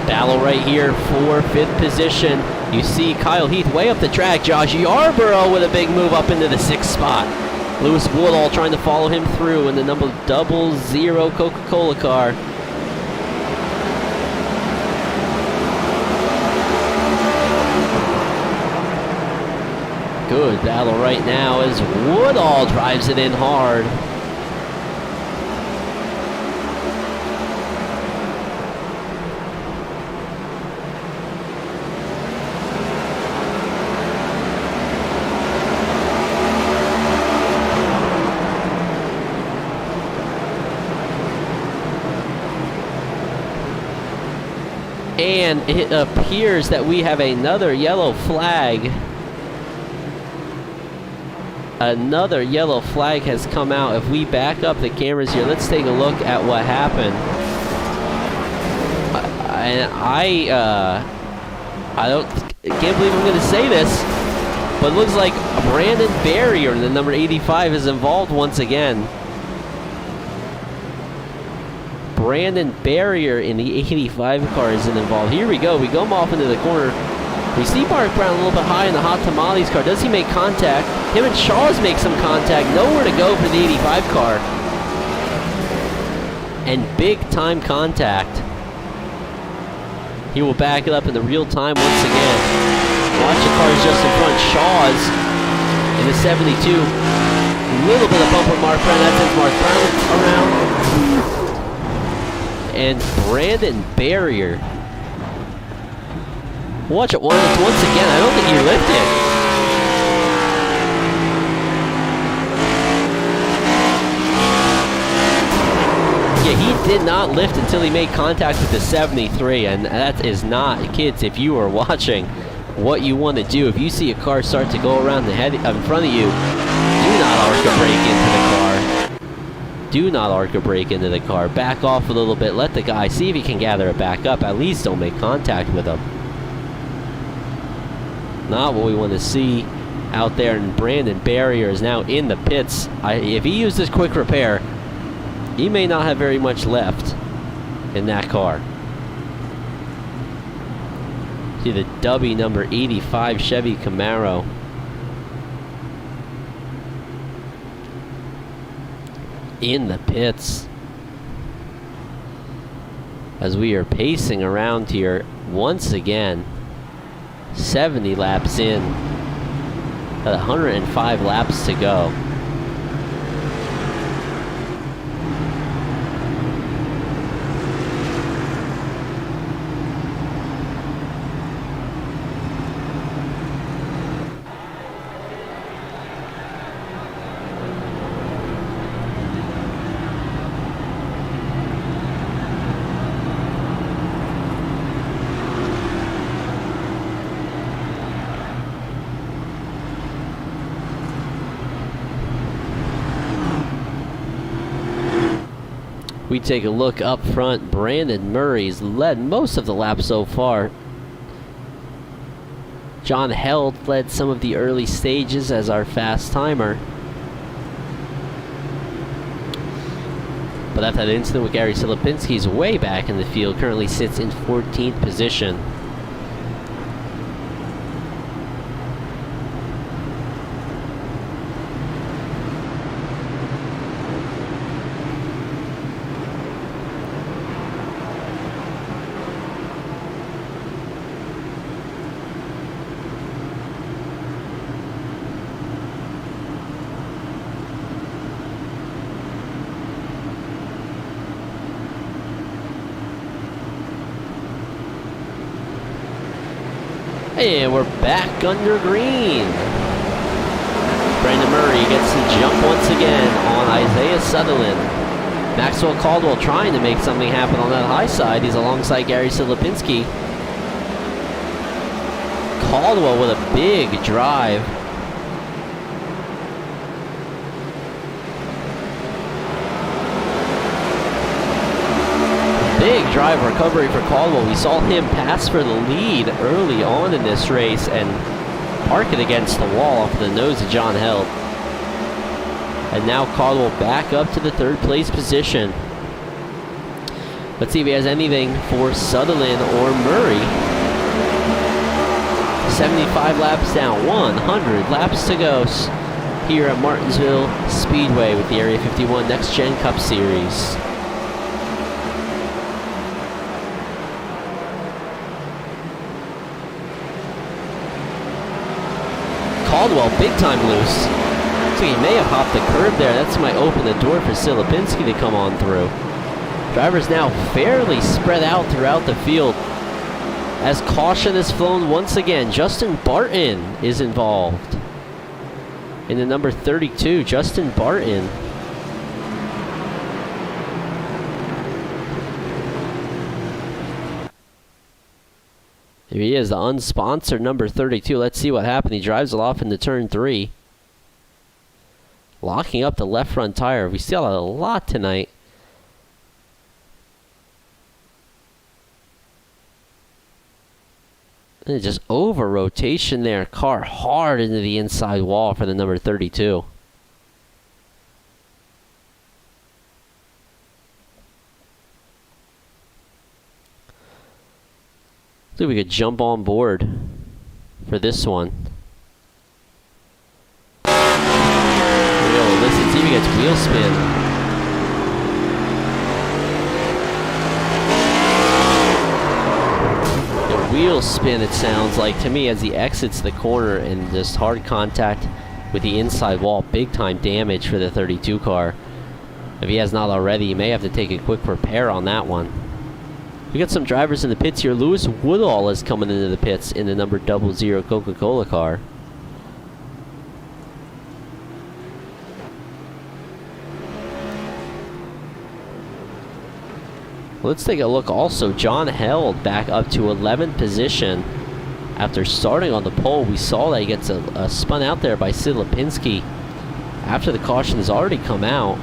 Battle right here for 5th position. You see Kyle Heath way up the track. Josh Yarborough with a big move up into the 6th spot. Lewis Woodall trying to follow him through in the number 00 Coca-Cola car. Good battle right now as Woodall drives it in hard. And it appears that we have another yellow flag. Another yellow flag has come out. If we back up the cameras here, let's take a look at what happened. Can't believe I'm going to say this, but it looks like Brandon Barrier, the number 85, is involved once again. Brandon Barrier in the 85 car isn't involved. Here we go. We go off into the corner. We see Mark Brown a little bit high in the Hot Tamales car. Does he make contact? Him and Shaw's make some contact. Nowhere to go for the 85 car. And big time contact. He will back it up in the real time once again. Watch the cars just in front. Shaw's in the 72. A little bit of bump with Mark Brown. That sends Mark Brown around. And Brandon Barrier. Watch it once again. I don't think he lifted. Yeah, he did not lift until he made contact with the 73, and that is not, kids, if you are watching, what you want to do. If you see a car start to go around the head in front of you, do not arc a brake into the car. Do not arc a brake into the car. Back off a little bit. Let the guy see if he can gather it back up. At least don't make contact with him. Not what we want to see out there. And Brandon Barrier is now in the pits. If he uses quick repair, he may not have very much left in that car. See the W number 85 Chevy Camaro. In the pits. As we are pacing around here once again. 70 laps in. 105 laps to go. We take a look up front. Brandon Murray's led most of the laps so far. John Held led some of the early stages as our fast timer. But after that incident with Gary Silipinski, he's way back in the field. Currently sits in 14th position. And we're back under green. Brandon Murray gets the jump once again on Isaiah Sutherland. Maxwell Caldwell trying to make something happen on that high side. He's alongside Gary Silipinski. Caldwell with a big drive. Big drive recovery for Caldwell. We saw him pass for the lead early on in this race and park it against the wall off the nose of John Held. And now Caldwell back up to the third place position. Let's see if he has anything for Sutherland or Murray. 75 laps down, 100 laps to go here at Martinsville Speedway with the Area 51 NextGen Cup Series. Caldwell big time loose. So he may have hopped the curb there. That's might open the door for Silipinski to come on through. Drivers now fairly spread out throughout the field. As caution is flown once again, Justin Barton is involved. In the number 32, Justin Barton. Here he is, the unsponsored number 32. Let's see what happened. He drives it off into turn 3. Locking up the left front tire. We still have a lot tonight. And just over rotation there. Car hard into the inside wall for the number 32. See if we could jump on board for this one. Listen, see if he gets wheel spin. The wheel spin, it sounds like to me, as he exits the corner and just hard contact with the inside wall. Big time damage for the 32 car. If he has not already, he may have to take a quick repair on that one. We got some drivers in the pits here. Lewis Woodall is coming into the pits in the number 00 Coca-Cola car. Let's take a look also. John Held back up to 11th position. After starting on the pole, we saw that he gets spun out there by Silipinski after the caution has already come out.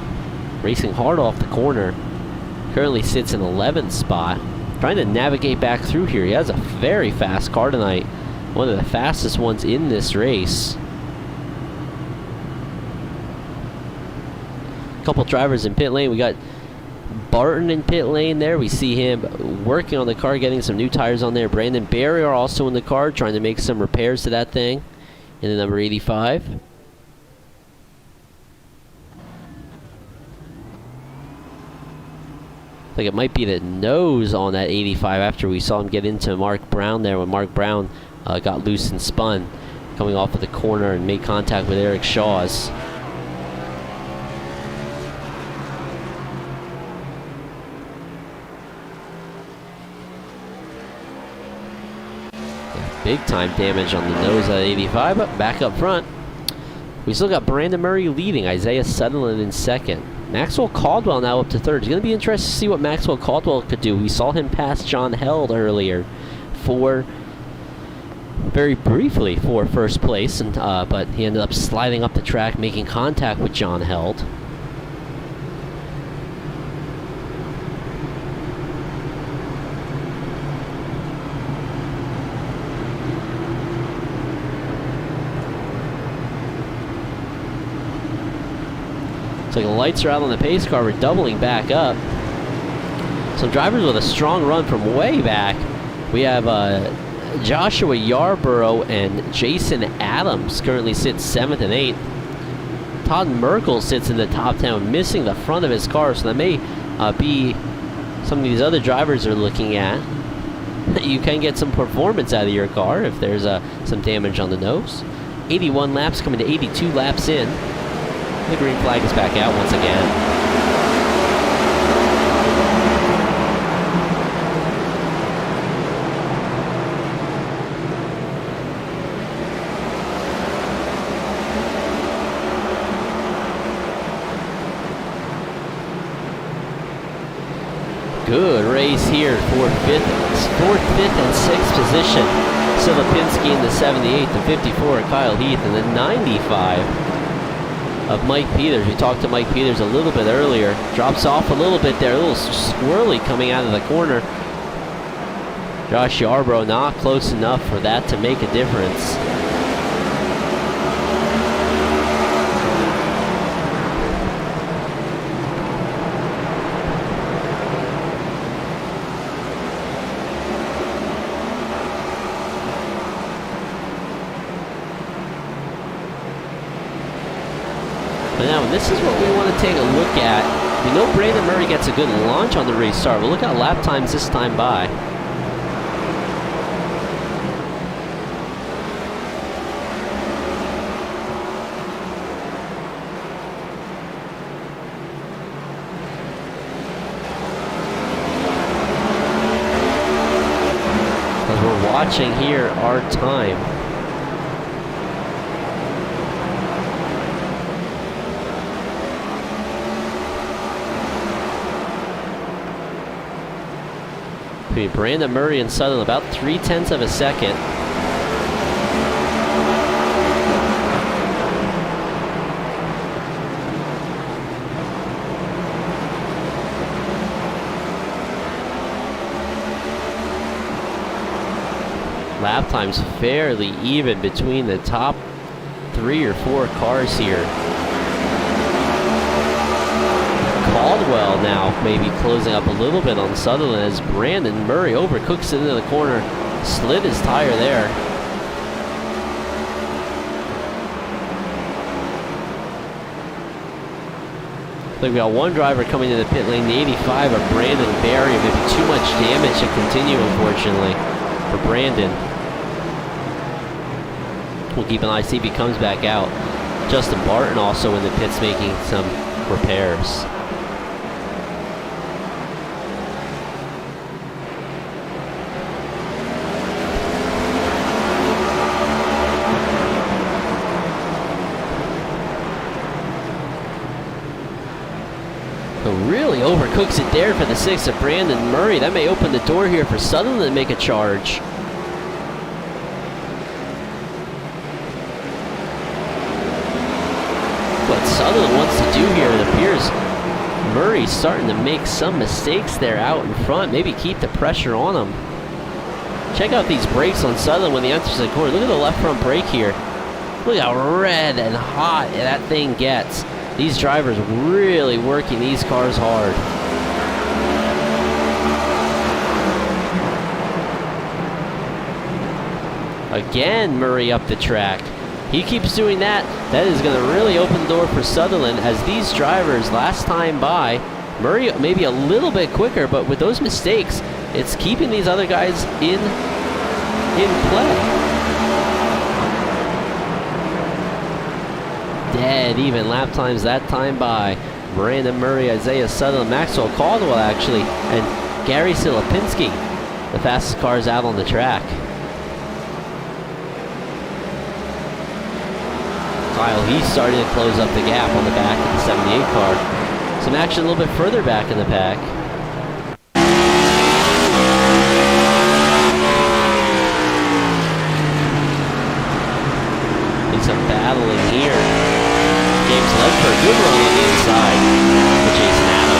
racing hard off the corner. Currently sits in 11th spot. Trying to navigate back through here. He has a very fast car tonight. One of the fastest ones in this race. Couple drivers in pit lane. We got Barton in pit lane there. We see him working on the car, getting some new tires on there. Brandon Barry are also in the car, trying to make some repairs to that thing in the number 85. I think it might be the nose on that 85 after we saw him get into Mark Brown there when Mark Brown got loose and spun coming off of the corner and made contact with Eric Shaw's. Big time damage on the nose of that 85, but back up front. We still got Brandon Murray leading, Isaiah Sutherland in second. Maxwell Caldwell now up to third. It's going to be interesting to see what Maxwell Caldwell could do. We saw him pass John Held earlier very briefly for first place, and but he ended up sliding up the track, making contact with John Held. So the lights are out on the pace car. We're doubling back up. Some drivers with a strong run from way back. We have Joshua Yarborough and Jason Adams currently sits 7th and 8th. Todd Merkel sits in the top 10, missing the front of his car, so that may be some of these other drivers are looking at. You can get some performance out of your car if there's some damage on the nose. 81 laps coming to 82 laps in. The green flag is back out once again. Good race here for 4th, 5th, and 6th position. Silipinski in the 78, the 54 Kyle Heath, and the 95 of Mike Peters. We talked to Mike Peters a little bit earlier. Drops off a little bit there, a little squirrely coming out of the corner. Josh Yarborough not close enough for that to make a difference. Now, this is what we want to take a look at. We know Brandon Murray gets a good launch on the restart, but look at lap times this time by. As we're watching here our time. Between Brandon Murray and Sutherland, about 0.3 of a second. Lap time's fairly even between the top 3 or 4 cars here. Caldwell now maybe closing up a little bit on Sutherland as Brandon Murray overcooks it into the corner, slid his tire there. I think we got one driver coming to the pit lane, the 85 of Brandon Barry. Maybe too much damage to continue, unfortunately, for Brandon. We'll keep an eye, see if he comes back out. Justin Barton also in the pits making some repairs. Really overcooks it there for the 6 of Brandon Murray. That may open the door here for Sutherland to make a charge. What Sutherland wants to do here, it appears Murray's starting to make some mistakes there out in front. Maybe keep the pressure on him. Check out these brakes on Sutherland when he enters the corner. Look at the left front brake here. Look how red and hot that thing gets. These drivers really working these cars hard. Again, Murray up the track. He keeps doing that. That is going to really open the door for Sutherland, as these drivers last time by, Murray maybe a little bit quicker, but with those mistakes, it's keeping these other guys in play. Dead even lap times that time by Brandon Murray, Isaiah Sutherland, Maxwell Caldwell actually, and Gary Silipinski, the fastest cars out on the track. Kyle Heath starting to close up the gap on the back of the 78 car. Some action a little bit further back in the pack. And some battling here. James Ledford, good run on the inside for Jason Adams.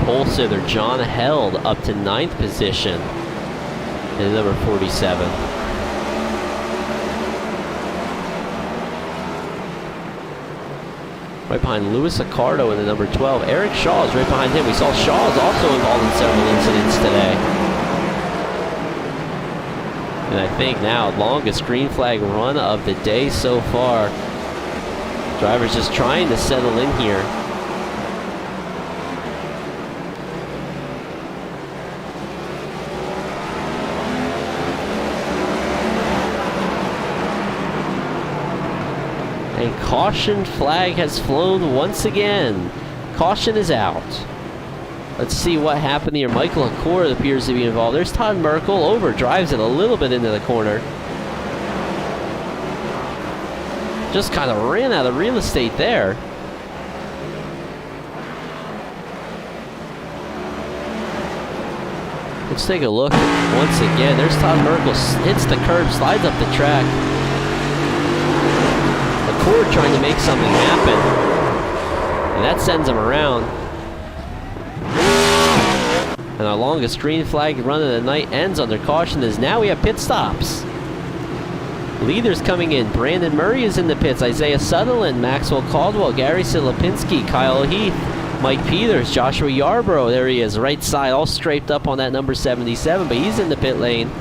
Pole sitter John Held up to 9th position in number 47. Right behind Louis Accardo in the number 12. Eric Shaw is right behind him. We saw Shaw is also involved in several incidents today. And I think now, longest green flag run of the day so far. Drivers just trying to settle in here. And caution flag has flown once again. Caution is out. Let's see what happened here. Michael Accord appears to be involved. There's Todd Merkel over, drives it a little bit into the corner. Just kind of ran out of real estate there. Let's take a look once again. There's Todd Merkel, hits the curb, slides up the track. Accord trying to make something happen, and that sends him around. And our longest green flag run of the night ends under caution, as now we have pit stops. Leaders coming in. Brandon Murray is in the pits. Isaiah Sutherland, Maxwell Caldwell, Gary Silipinski, Kyle Heath, Mike Peters, Joshua Yarborough. There he is, right side, all straight up on that number 77, but he's in the pit lane.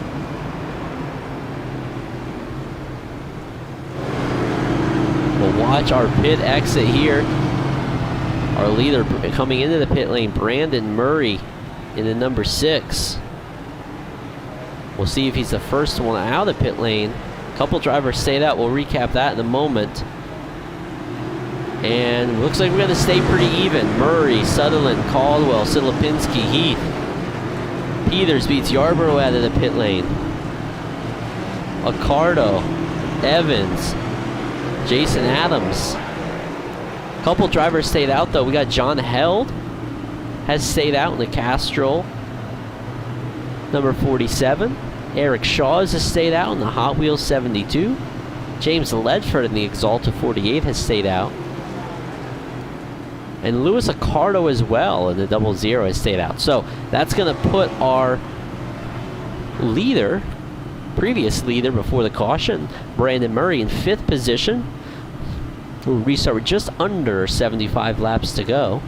We'll watch our pit exit here. Our leader coming into the pit lane, Brandon Murray, in the number 6. We'll see if he's the first one out of the pit lane. A couple drivers stayed out. We'll recap that in a moment. And looks like we're going to stay pretty even. Murray, Sutherland, Caldwell, Silipinski, Heath. Peters beats Yarborough out of the pit lane. Accardo, Evans, Jason Adams. A couple drivers stayed out though. We got John Held has stayed out in the Castrol, number 47. Eric Shaw has stayed out in the Hot Wheels 72. James Ledford in the Exalta 48 has stayed out. And Louis Accardo as well in the 00 has stayed out. So that's going to put our leader, previous leader before the caution, Brandon Murray, in 5th position. We'll restart with just under 75 laps to go.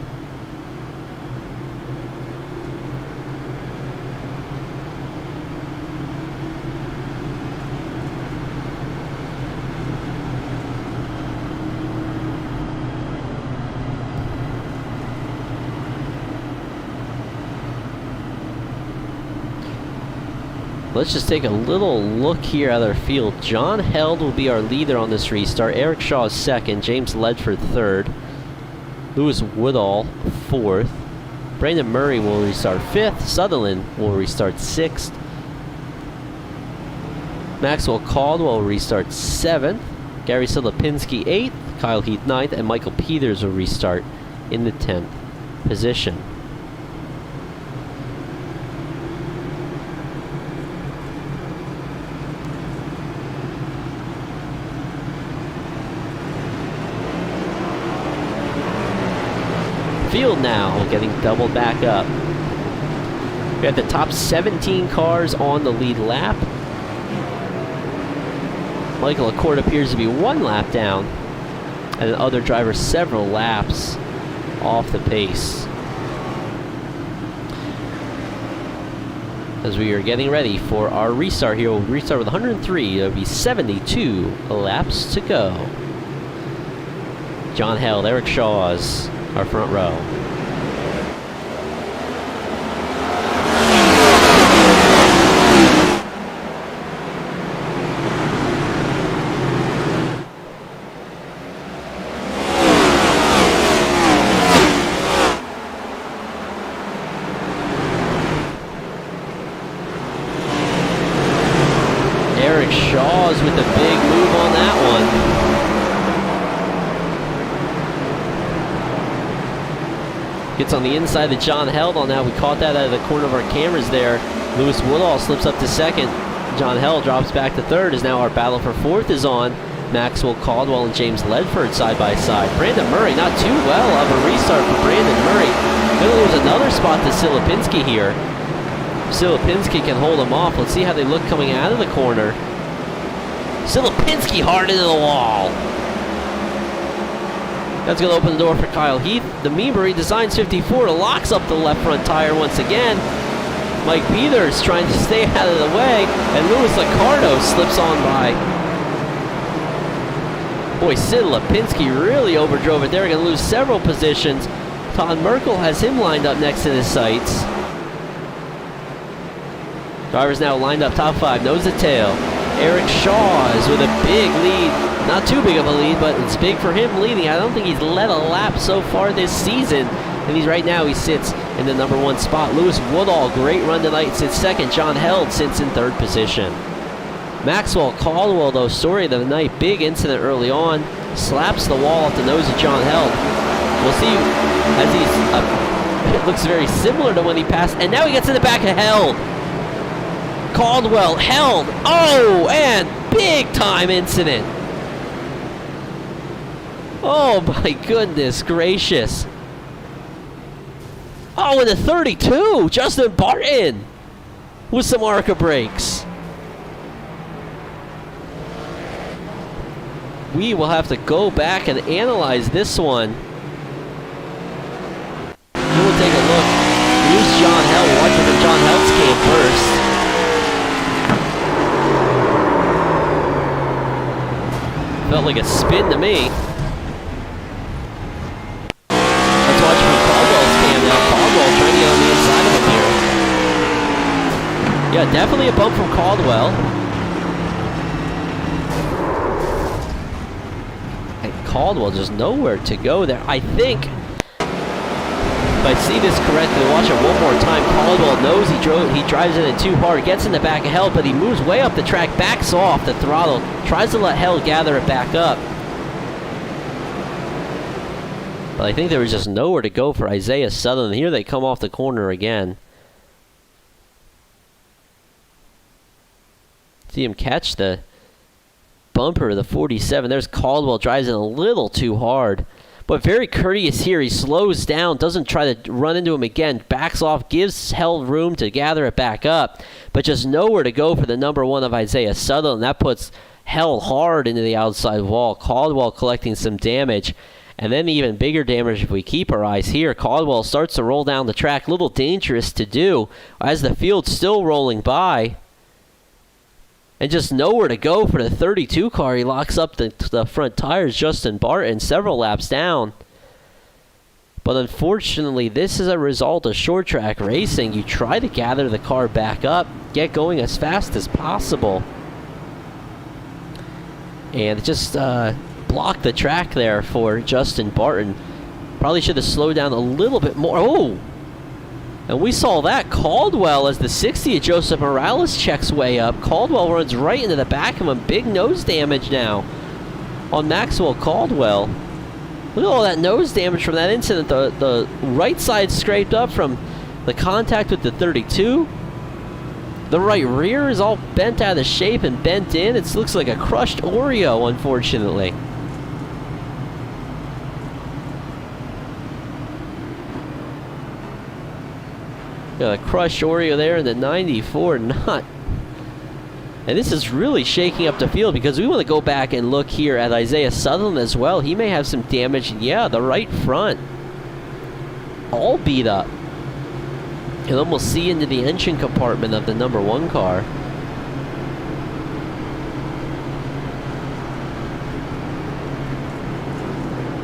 Let's just take a little look here at our field. John Held will be our leader on this restart. Eric Shaw is 2nd. James Ledford 3rd. Louis Woodall 4th. Brandon Murray will restart 5th. Sutherland will restart 6th. Maxwell Caldwell will restart 7th. Gary Silipinski 8th. Kyle Heath 9th. And Michael Peters will restart in the 10th. position. Field now getting doubled back up. We have the top 17 cars on the lead lap. Michael Accord appears to be 1 lap down, and the other driver several laps off the pace. As we are getting ready for our restart here, we'll restart with 103. There'll be 72 laps to go. John Held, Eric Shaw's our front row. Eric Shaw's with a big move on that one. Gets on the inside that John Held on that. We caught that out of the corner of our cameras there. Lewis Woodall slips up to second. John Held drops back to third as now our battle for fourth is on. Maxwell Caldwell and James Ledford side by side. Brandon Murray, not too well of a restart for Brandon Murray. Gonna lose another spot to Silipinski here. Silipinski can hold him off. Let's see how they look coming out of the corner. Silipinski hard into the wall. That's going to open the door for Kyle Heath. The Meabury Designs 54 locks up the left front tire once again. Mike Peters trying to stay out of the way, and Louis Liccardo slips on by. Boy, Sid Lipinski really overdrove it there. Going to lose several positions. Todd Merkel has him lined up next to his sights. Drivers now lined up top 5, nose to tail. Eric Shaw is with a big lead. Not too big of a lead, but it's big for him leading. I don't think he's led a lap so far this season. And he sits in the number 1 spot. Lewis Woodall, great run tonight, sits second. John Held sits in 3rd position. Maxwell Caldwell, though, story of the night. Big incident early on. Slaps the wall off the nose of John Held. We'll see as it looks very similar to when he passed. And now he gets in the back of Held. Caldwell, Held. Oh, and big time incident. Oh my goodness gracious. Oh, and the 32, Justin Barton with some ARCA brakes. We will have to go back and analyze this one. We'll take a look. Here's John Held. We're watching from John Held's cam first. Felt like a spin to me. Let's watch from Caldwell's cam now. Caldwell trying to get on the inside of him here. Yeah, definitely a bump from Caldwell. And Caldwell just nowhere to go there. I think, if I see this correctly, watch it one more time. Caldwell knows he drives in it too hard, gets in the back of Held, but he moves way up the track, backs off the throttle, tries to let Held gather it back up. But I think there was just nowhere to go for Isaiah Sutherland. Here they come off the corner again. See him catch the bumper of the 47. There's Caldwell, drives in a little too hard. But very courteous here. He slows down, doesn't try to run into him again, backs off, gives Held room to gather it back up, but just nowhere to go for the number 1 of Isaiah Sutherland. That puts Held hard into the outside wall. Caldwell collecting some damage. And then even bigger damage if we keep our eyes here. Caldwell starts to roll down the track. A little dangerous to do as the field's still rolling by. And just nowhere to go for the 32 car. He locks up the front tires. Justin Barton several laps down. But unfortunately, this is a result of short track racing. You try to gather the car back up, get going as fast as possible. And just blocked the track there for Justin Barton. Probably should have slowed down a little bit more. Oh! And we saw that. Caldwell, as the 60 of Joseph Morales checks way up. Caldwell runs right into the back of him. Big nose damage now on Maxwell Caldwell. Look at all that nose damage from that incident. The right side scraped up from the contact with the 32. The right rear is all bent out of shape and bent in. It looks like a crushed Oreo, unfortunately. Got a crushed Oreo there in the 94 not. And this is really shaking up the field because we want to go back and look here at Isaiah Sutherland as well. He may have some damage. Yeah, the right front all beat up. You can almost see into the engine compartment of the number 1 car.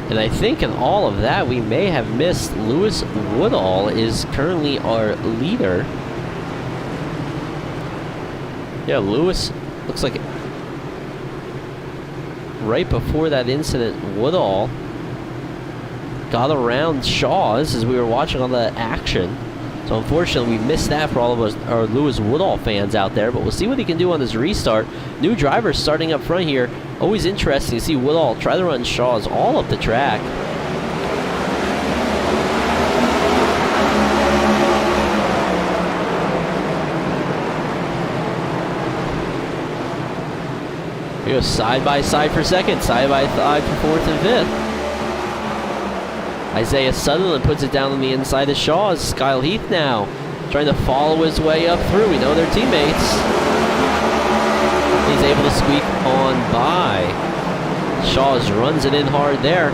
And I think in all of that, we may have missed Lewis Woodall is currently our leader. Yeah, Lewis looks like right before that incident, Woodall got around Shaw's as we were watching all the action. So unfortunately, we missed that for all of us, our Lewis Woodall fans out there. But we'll see what he can do on this restart. New drivers starting up front here. Always interesting to see Woodall try to run Shaw's all up the track. We go side by side for second, side by side for fourth and fifth. Isaiah Sutherland puts it down on the inside of Shaw's. Kyle Heath now trying to follow his way up through. We know they're teammates. He's able to squeak on by. Shaw's runs it in hard there.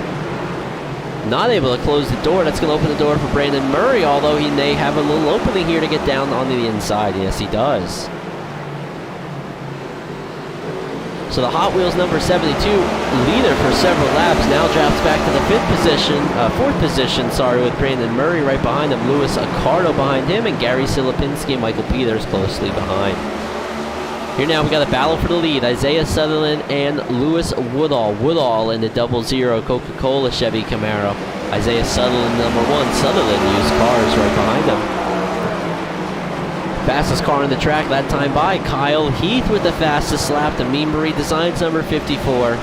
Not able to close the door. That's going to open the door for Brandon Murray, although he may have a little opening here to get down onto the inside. Yes, he does. So the Hot Wheels number 72 leader for several laps now drops back to the fourth position, with Brandon Murray right behind him, Louis Accardo behind him, and Gary Silipinski and Michael Peters closely behind. Here now we got a battle for the lead. Isaiah Sutherland and Louis Woodall. Woodall in the 00 Coca-Cola Chevy Camaro. Isaiah Sutherland number 1. Sutherland used cars right behind him. Fastest car on the track that time by Kyle Heath with the fastest lap. The Mean Marie Designs number 54.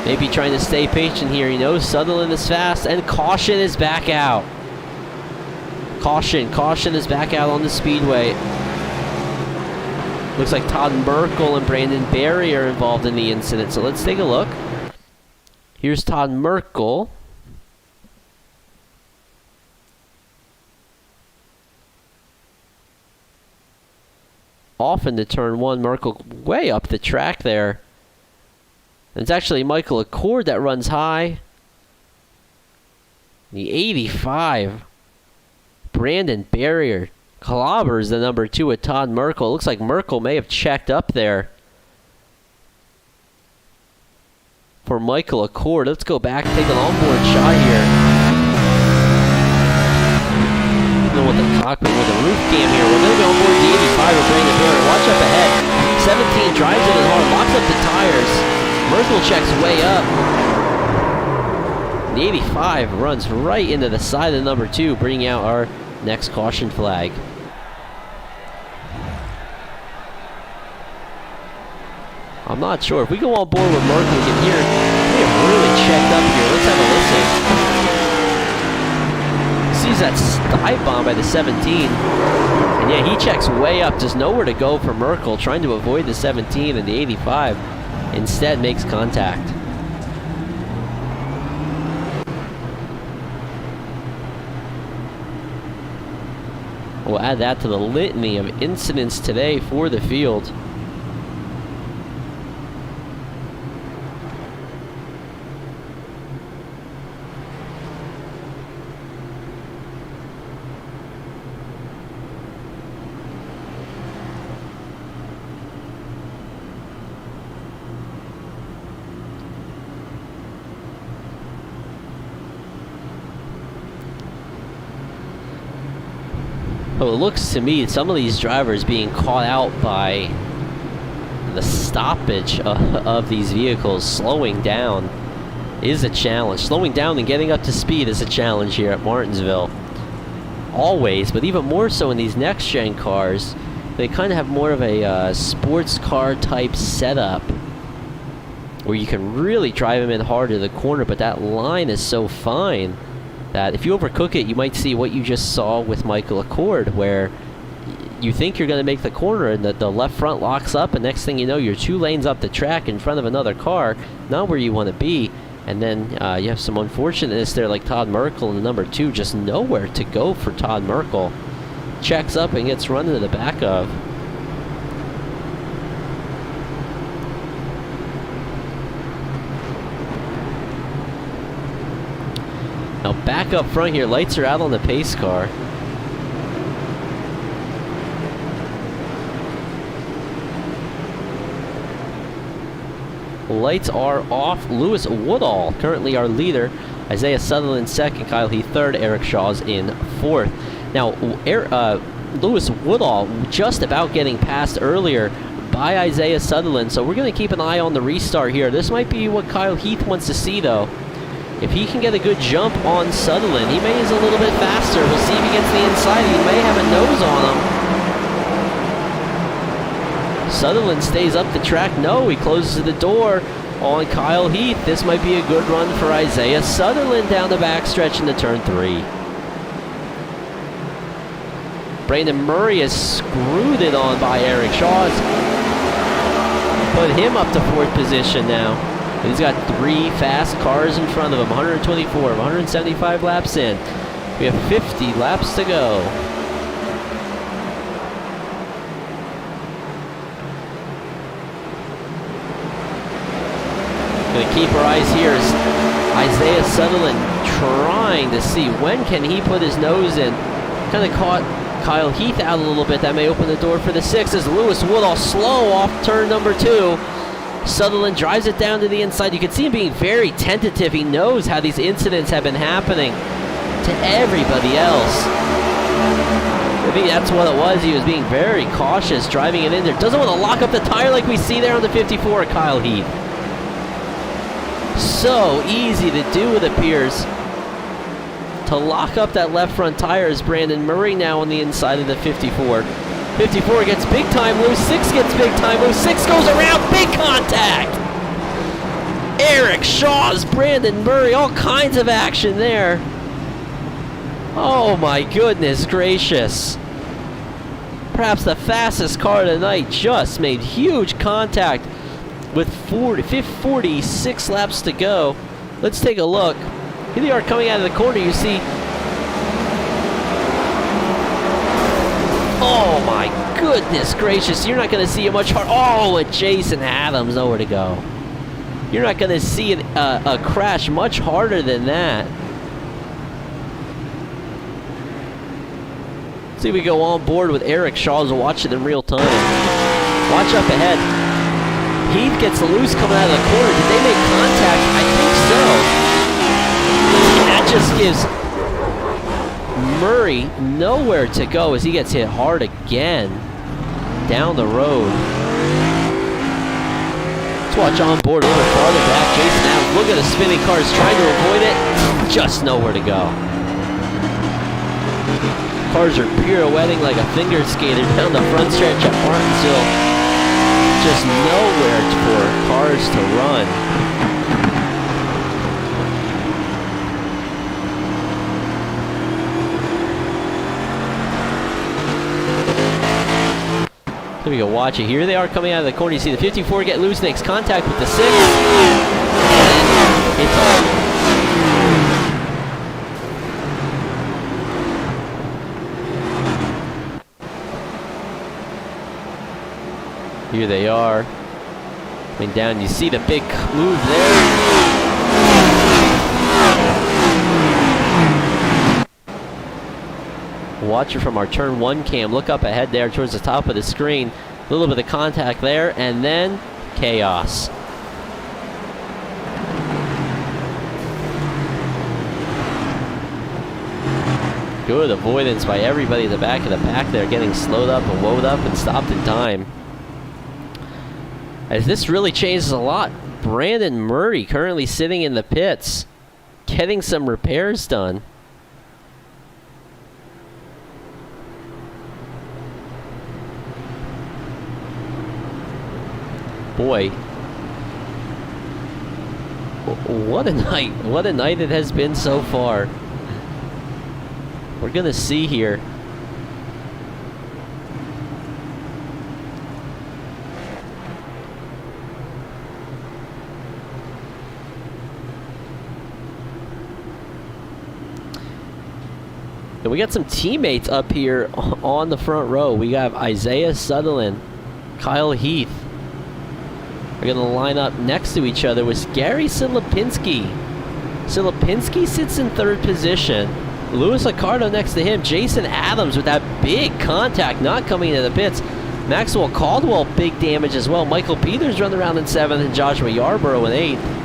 Maybe trying to stay patient here. He knows Sutherland is fast, and caution is back out. Caution is back out on the speedway. Looks like Todd Merkel and Brandon Berry are involved in the incident. So let's take a look. Here's Todd Merkel. Off into turn 1, Merkel way up the track there. And it's actually Michael Accord that runs high. The 85. Brandon Barrier clobbers the number 2 with Todd Merkel. Looks like Merkel may have checked up there for Michael Accord. Let's go back and take an onboard shot here. With the cockpit, with the roof cam here. We're going to go on board the 85 with Brandon Barry. Watch up ahead. 17 drives it in hard, locks up the tires. Merkel checks way up. The 85 runs right into the side of the number 2, bringing out our next caution flag. I'm not sure. If we go on board with Merkel, we can hear we have really checked up here. Let's have a listen. Sees that dive bomb by the 17, and yeah, he checks way up, just nowhere to go for Merkel, trying to avoid the 17, and the 85 instead makes contact. We'll add that to the litany of incidents today for the field. Well, it looks to me some of these drivers being caught out by the stoppage of these vehicles. Slowing down is a challenge. Slowing down and getting up to speed is a challenge here at Martinsville. Always, but even more so in these next-gen cars. They kind of have more of a sports car type setup. where you can really drive him in hard to the corner, but that line is so fine that if you overcook it, you might see what you just saw with Michael Accord, where you think you're going to make the corner and the left front locks up, and next thing you know, you're 2 lanes up the track in front of another car, not where you want to be. And then you have some unfortunateness there, like Todd Merkel in the number 2, just nowhere to go for Todd Merkel. Checks up and gets run into the back of. Now back up front here, lights are out on the pace car. Lights are off. Lewis Woodall, currently our leader. Isaiah Sutherland second, Kyle Heath third, Eric Shaw's in fourth. Now, Lewis Woodall just about getting passed earlier by Isaiah Sutherland, so we're going to keep an eye on the restart here. This might be what Kyle Heath wants to see, though. If he can get a good jump on Sutherland, he may is a little bit faster. We'll see if he gets the inside. He may have a nose on him. Sutherland stays up the track. No, he closes the door on Kyle Heath. This might be a good run for Isaiah Sutherland down the backstretch into turn 3. Brandon Murray has screwed it on by Eric Shaw's. Put him up to 4th position now. He's got 3 fast cars in front of him. 124, 175 laps in. We have 50 laps to go. Gonna keep our eyes here as Isaiah Sutherland trying to see when can he put his nose in. Kind of caught Kyle Heath out a little bit. That may open the door for the 6 as Lewis Woodall slow off turn number 2. Sutherland drives it down to the inside. You can see him being very tentative. He knows how these incidents have been happening to everybody else. I think that's what it was. He was being very cautious driving it in there. Doesn't want to lock up the tire like we see there on the 54, Kyle Heath. So easy to do, it appears, to lock up that left front tire is Brandon Murray now on the inside of the 54. 54 gets big time loose, 6 gets big time loose, 6 goes around, big contact! Eric Shaw's Brandon Murray, all kinds of action there. Oh my goodness gracious. Perhaps the fastest car tonight just made huge contact with 46 laps to go. Let's take a look. Here they are coming out of the corner, you see. Oh my goodness gracious, you're not going to see it much harder. Oh, and Jason Adams, nowhere to go. You're not going to see a crash much harder than that. See if we go on board with Eric Shaw's and watch it in real time. Watch up ahead. Heath gets loose coming out of the corner. Did they make contact? I think so. And that just gives Murray nowhere to go as he gets hit hard again down the road. Let's watch on board a little bit farther back. Jason Adams, look at the spinning cars trying to avoid it. Just nowhere to go. Cars are pirouetting like a finger skater down the front stretch at Martinsville. Just nowhere for cars to run. There we go, watch it. Here they are coming out of the corner. You see the 54 get loose, makes contact with the 6. And it's on. Here they are. Coming down, you see the big move there. Watch it from our turn 1 cam. Look up ahead there towards the top of the screen. A little bit of contact there, and then chaos. Good avoidance by everybody at the back of the pack there, getting slowed up and woed up and stopped in time. As this really changes a lot. Brandon Murray currently sitting in the pits, getting some repairs done. Boy, What a night. What a night it has been so far. We're going to see here. And we got some teammates up here on the front row. We got Isaiah Sutherland, Kyle Heath. We're going to line up next to each other with Gary Silipinski. Silipinski sits in third position. Louis Accardo next to him. Jason Adams with that big contact not coming into the pits. Maxwell Caldwell, big damage as well. Michael Peters running around in 7th and Joshua Yarborough in 8th.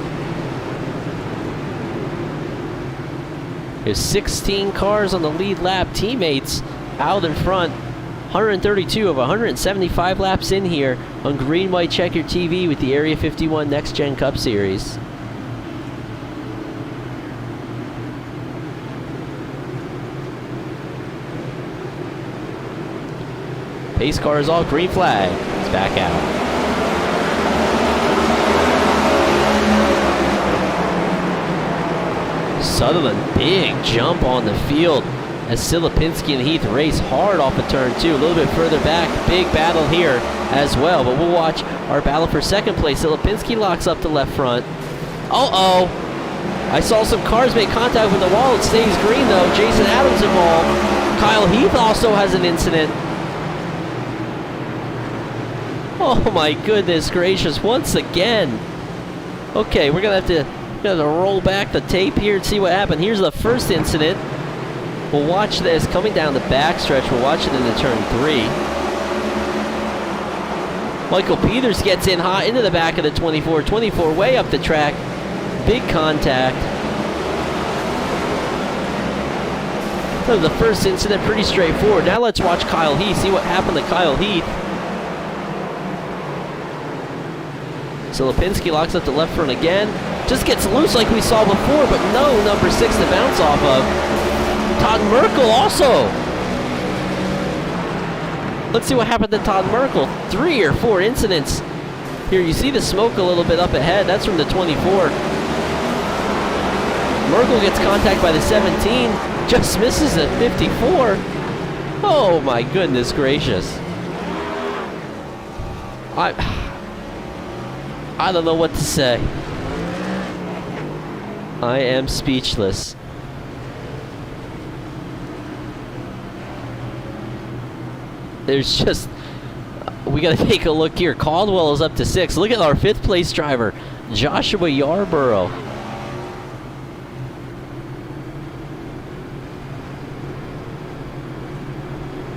There's 16 cars on the lead lap. Teammates out in front. 132 of 175 laps in here on Green White Checker TV with the Area 51 Next Gen Cup Series. Pace car is all green flag. It's back out. Sutherland, big jump on the field as Silipinski and Heath race hard off of turn 2. A little bit further back, big battle here as well. But we'll watch our battle for second place. Silipinski locks up the left front. Uh-oh. I saw some cars make contact with the wall. It stays green though. Jason Adams involved. Kyle Heath also has an incident. Oh my goodness gracious, once again. Okay, we're gonna have to roll back the tape here and see what happened. Here's the first incident. We'll watch this coming down the backstretch. We'll watch it into turn 3. Michael Peters gets in hot into the back of the 24. 24 way up the track. Big contact. So the first incident, pretty straightforward. Now let's watch Kyle Heath, see what happened to Kyle Heath. Silipinski locks up the left front again. Just gets loose like we saw before, but no number 6 to bounce off of. Todd Merkel also. Let's see what happened to Todd Merkel. 3 or 4 incidents. Here you see the smoke a little bit up ahead. That's from the 24. Merkel gets contact by the 17. Just misses the 54. Oh my goodness gracious. I don't know what to say. I am speechless. There's just... We gotta take a look here. Caldwell is up to 6. Look at our 5th place driver, Joshua Yarborough.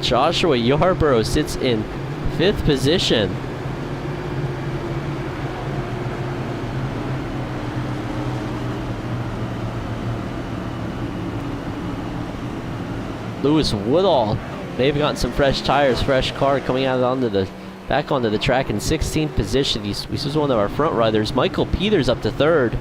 Joshua Yarborough sits in 5th position. Lewis Woodall may have gotten some fresh tires, fresh car coming out back onto the track in 16th position. This was one of our front riders. Michael Peters up to 3rd.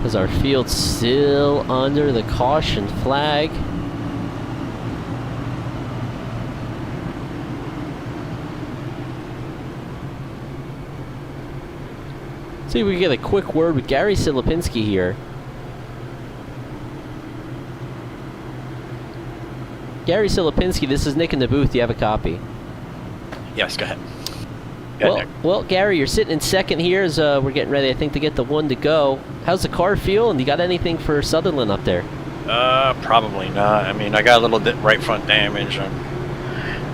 As our field still under the caution flag. See if we can get a quick word with Gary Silipinski here. Gary Silipinski, this is Nick in the booth. Do you have a copy? Yes, go ahead. Well, Gary, you're sitting in 2nd here as we're getting ready, I think, to get the 1 to go. How's the car feel, and you got anything for Sutherland up there? Probably not. I mean, I got a little right front damage. I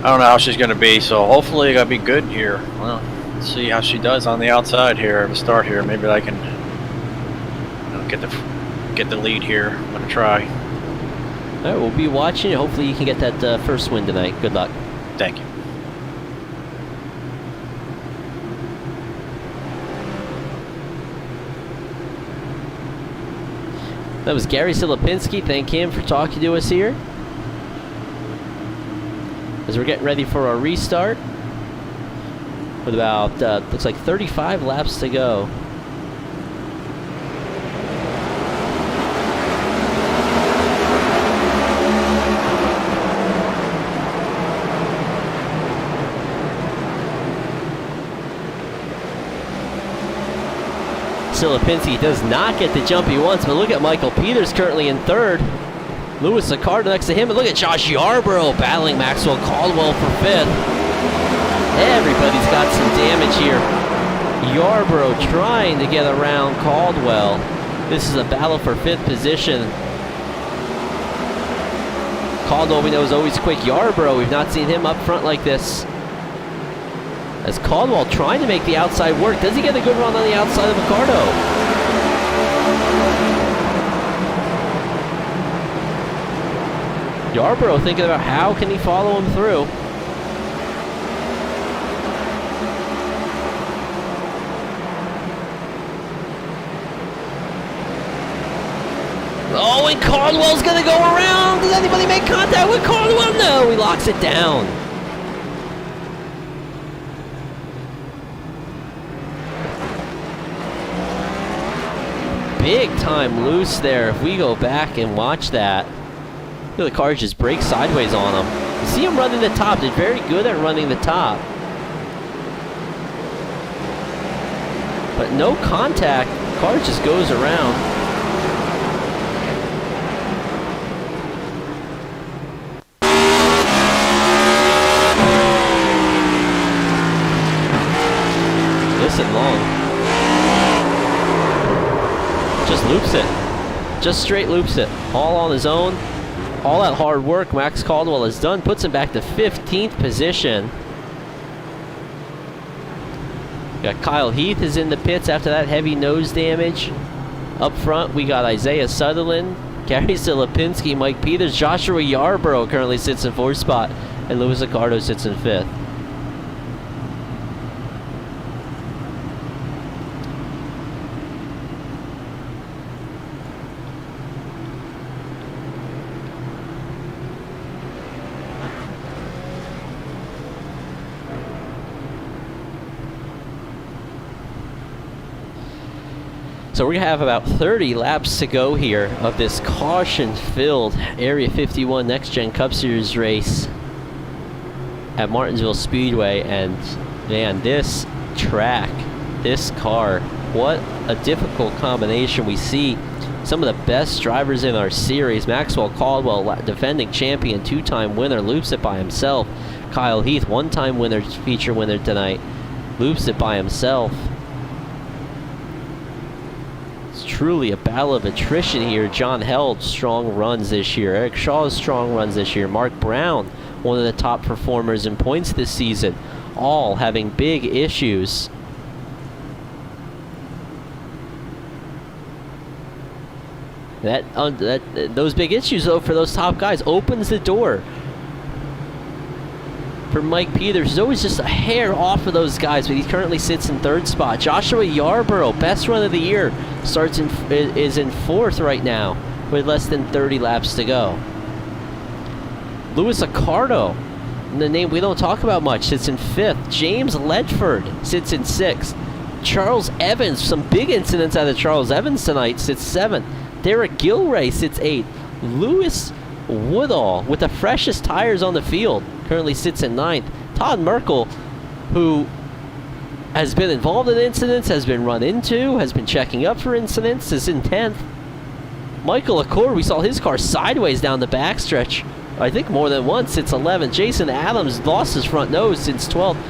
don't know how she's going to be, so hopefully it's going to be good here. Well, let's see how she does on the outside here, the start here. Maybe I can get the lead here. I'm going to try. All right, we'll be watching. Hopefully you can get that first win tonight. Good luck. Thank you. That was Gary Silipinski. Thank him for talking to us here. As we're getting ready for our restart. With about, looks like 35 laps to go. Silipinski does not get the jump he wants, but look at Michael Peters currently in third. Lewis Accardo next to him, and look at Josh Yarborough battling Maxwell Caldwell for fifth. Everybody's got some damage here. Yarborough trying to get around Caldwell. This is a battle for fifth position. Caldwell, we know, is always quick. Yarborough, we've not seen him up front like this. As Caldwell trying to make the outside work. Does he get a good run on the outside of Accardo? Yarborough thinking about how can he follow him through. Oh, and Caldwell's gonna go around. Does anybody make contact with Caldwell? No, he locks it down. Big time loose there. If we go back and watch that, the car just brakes sideways on him. You see him running the top. They're very good at running the top. But no contact. The car just goes around. Listen long. Just loops it. Just straight loops it. All on his own. All that hard work Max Caldwell has done puts him back to 15th position. Got Kyle Heath is in the pits after that heavy nose damage. Up front, we got Isaiah Sutherland, Gary Silipinski, Mike Peters, Joshua Yarborough currently sits in 4th spot, and Lewis Accardo sits in 5th. So we're going to have about 30 laps to go here of this caution-filled Area 51 Next Gen Cup Series race at Martinsville Speedway. And man, this track, this car, what a difficult combination. We see some of the best drivers in our series. Maxwell Caldwell, defending champion, 2-time winner, loops it by himself. Kyle Heath, 1-time winner, feature winner tonight, loops it by himself. Truly a battle of attrition here. John Held, strong runs this year. Eric Shaw's strong runs this year. Mark Brown, one of the top performers in points this season, all having big issues. Those big issues, though, for those top guys opens the door for Mike Peters. He's always just a hair off of those guys, but he currently sits in 3rd spot. Joshua Yarborough, best run of the year, is in 4th right now with less than 30 laps to go. Lewis Accardo, the name we don't talk about much, sits in 5th. James Ledford sits in 6th. Charles Evans, some big incidents out of Charles Evans tonight, sits 7th. Derek Gilray sits 8th. Lewis Woodall, with the freshest tires on the field, currently sits in 9th. Todd Merkel, who has been involved in incidents, has been run into, has been checking up for incidents, is in 10th. Michael Accord, we saw his car sideways down the backstretch, I think more than once, sits 11th. Jason Adams lost his front nose, since 12th.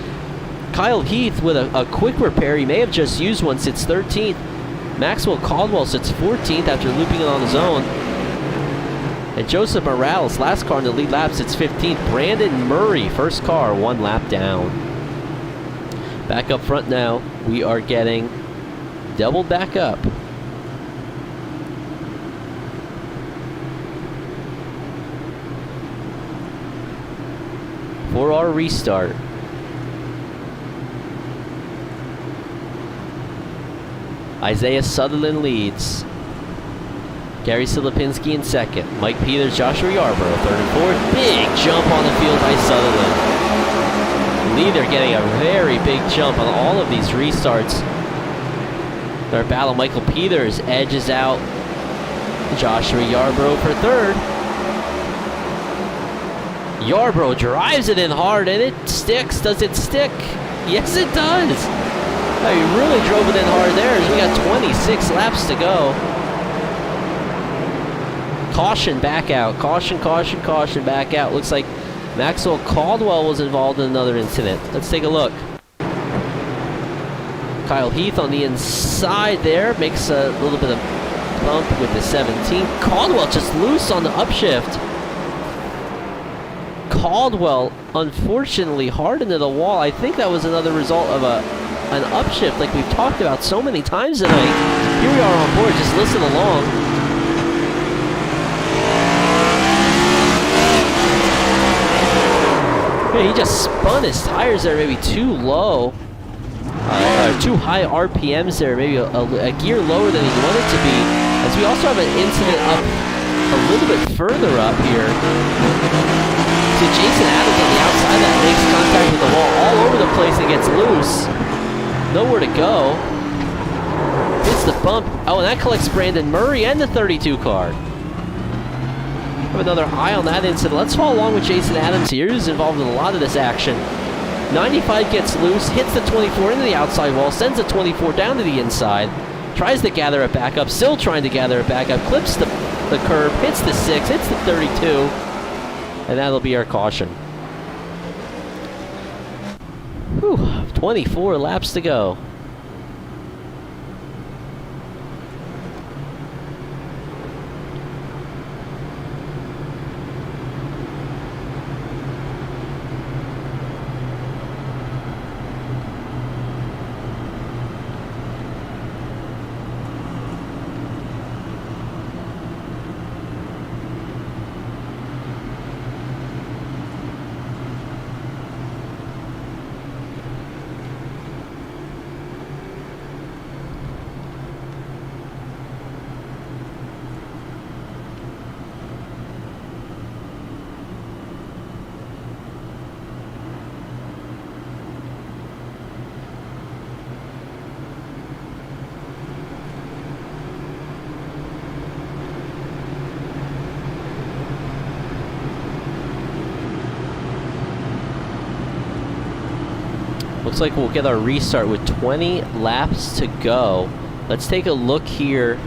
Kyle Heath with a quick repair, he may have just used one, sits 13th. Maxwell Caldwell sits 14th after looping it on his own. And Joseph Morales, last car in the lead lap, sits 15th. Brandon Murray, first car, 1 lap down. Back up front now, we are getting doubled back up. For our restart. Isaiah Sutherland leads. Gary Silipinski in second. Mike Peters, Joshua Yarborough, third and fourth. Big jump on the field by Sutherland. They're getting a very big jump on all of these restarts. Their battle, Michael Peters edges out Joshua Yarborough for third. Yarborough drives it in hard and it sticks. Does it stick? Yes, it does. Oh, he really drove it in hard there as we got 26 laps to go. Caution back out. Caution, caution, caution back out. Looks like Maxwell Caldwell was involved in another incident. Let's take a look. Kyle Heath on the inside there makes a little bit of bump with the 17. Caldwell just loose on the upshift. Caldwell unfortunately hard into the wall. I think that was another result of an upshift like we've talked about so many times tonight. Here we are on board, just listen along. Yeah, he just spun his tires there, maybe too low. Too high RPMs there, maybe a gear lower than he wanted to be. As we also have an incident up a little bit further up here. See Jason Adams on the outside that makes contact with the wall all over the place and gets loose. Nowhere to go. Hits the bump. Oh, and that collects Brandon Murray and the 32 car. Have another eye on that incident. Let's follow along with Jason Adams here, who's involved in a lot of this action. 95 gets loose, hits the 24 into the outside wall, sends the 24 down to the inside, tries to gather it back up, still trying to gather it back up, clips the curb, hits the 6, hits the 32, and that'll be our caution. Whew, 24 laps to go. Looks like we'll get our restart with 20 laps to go. Let's take a look here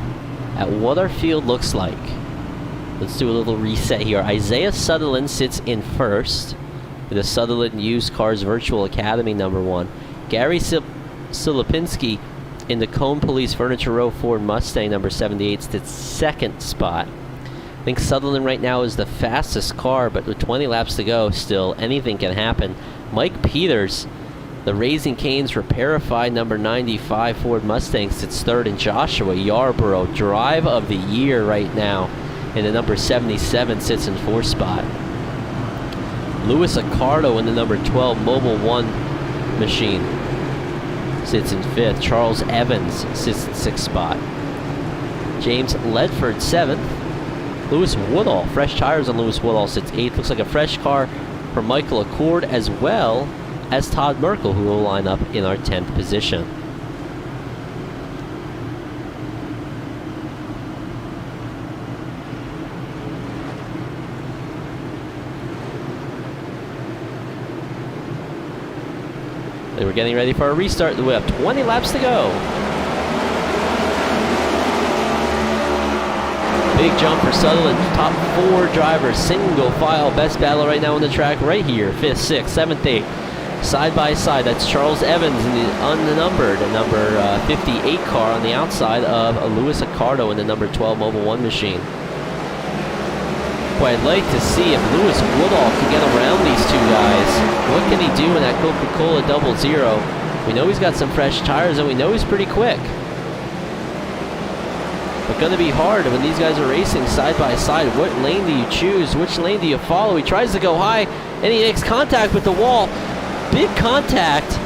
at what our field looks like. Let's do a little reset here. Isaiah Sutherland sits in first with the Sutherland Used Cars Virtual Academy #1. Gary Silipinski in the Cone Police Furniture Row Ford Mustang #78 sits second spot. I think Sutherland right now is the fastest car, but with 20 laps to go still, anything can happen. Mike Peters, the Raising Cane's Repairified #95 Ford Mustang sits third, and Joshua Yarborough, Drive of the Year right now, in the #77 sits in fourth spot. Louis Accardo in the #12 Mobile One machine sits in fifth. Charles Evans sits in sixth spot. James Ledford seventh. Lewis Woodall, fresh tires on Lewis Woodall, sits eighth. Looks like a fresh car for Michael Accord as well as Todd Merkel, who will line up in our 10th position. They were getting ready for a restart. We have 20 laps to go. Big jump for Sutherland. Top four drivers, single file, best battle right now on the track right here. 5th, 6th, 7th, 8th. Side by side, that's Charles Evans in the unnumbered number 58 car on the outside of Louis Accardo in the #12 Mobile One machine. Boy, I'd like to see if Louis Woodall can get around these two guys. What can he do in that Coca-Cola 00? We know he's got some fresh tires and we know he's pretty quick. But gonna be hard when these guys are racing side by side. What lane do you choose? Which lane do you follow? He tries to go high and he makes contact with the wall. Big contact.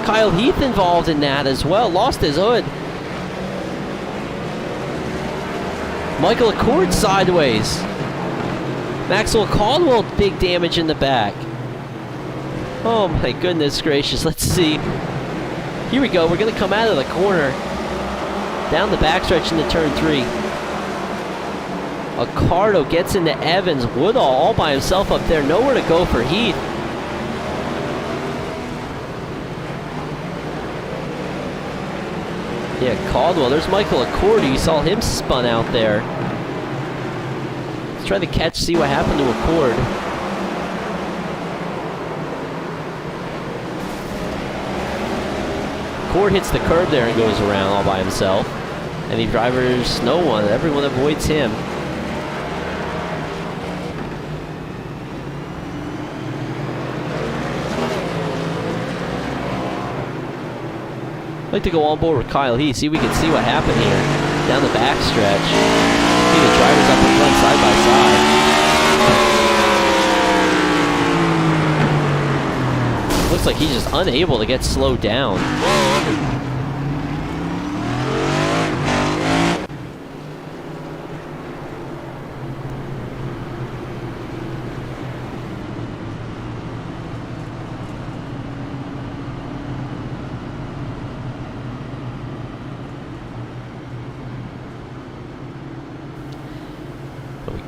Kyle Heath involved in that as well. Lost his hood. Michael Accord sideways. Maxwell Caldwell, big damage in the back. Oh my goodness gracious. Let's see. Here we go. We're going to come out of the corner. Down the backstretch into turn 3. Accardo gets into Evans. Woodall all by himself up there. Nowhere to go for Heath. Yeah, Caldwell. There's Michael Accord. You saw him spun out there. Let's try to catch, see what happened to Accord. Accord hits the curb there and goes around all by himself. Any drivers, no one. Everyone avoids him. I'd like to go on board with Kyle Heath, see if we can see what happened here. Down the back stretch. See the drivers up in front side by side. Looks like he's just unable to get slowed down.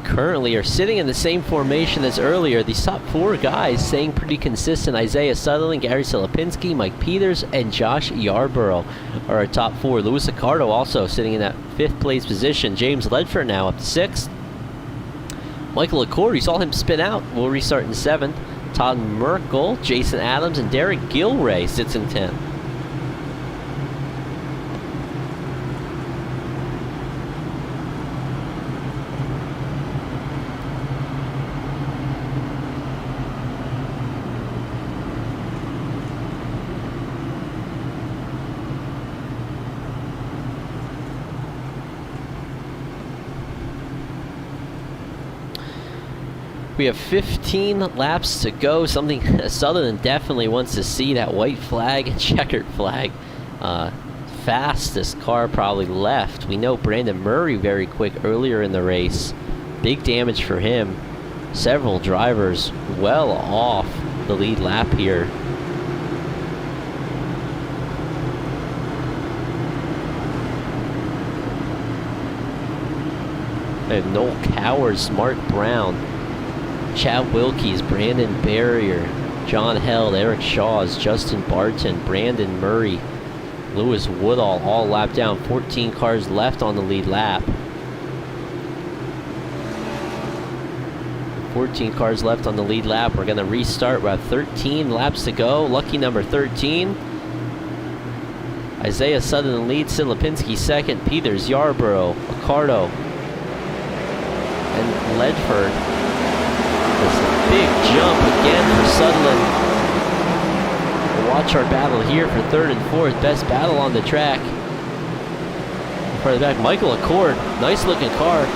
Currently are sitting in the same formation as earlier. These top 4 guys staying pretty consistent. Isaiah Sutherland, Gary Silipinski, Mike Peters, and Josh Yarborough are our top 4. Louis Accardo also sitting in that 5th place position. James Ledford now up to 6th. Michael Accord, you saw him spin out, will restart in 7th. Todd Merkel, Jason Adams, and Derek Gilray sits in 10th. We have 15 laps to go. Something Sutherland definitely wants to see, that white flag and checkered flag. Fastest car probably left. We know Brandon Murray very quick earlier in the race. Big damage for him. Several drivers well off the lead lap here. We have Noel Cowers, Mark Brown, Chad Wilkies, Brandon Barrier, John Held, Eric Shaws, Justin Barton, Brandon Murray, Lewis Woodall, all lapped down. 14 cars left on the lead lap. 14 cars left on the lead lap. We're going to restart. We have 13 laps to go. Lucky number 13. Isaiah Sutherland leads, Silipinski second, Peters, Yarborough, Accardo, and Ledford. This big jump again for Sutherland. We'll watch our battle here for 3rd and 4th. Best battle on the track. Further back, Michael Accord. Nice looking car.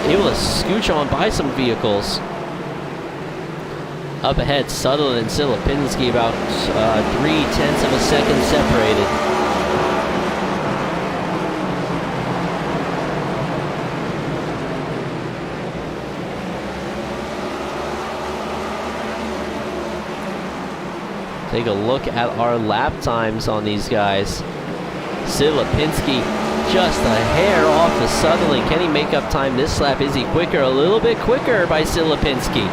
Able to scooch on by some vehicles. Up ahead, Sutherland and Silipinski about 0.3 of a second separated. Take a look at our lap times on these guys. Silipinski just a hair off of Sutherland. Can he make up time this lap? Is he quicker? A little bit quicker by Silipinski.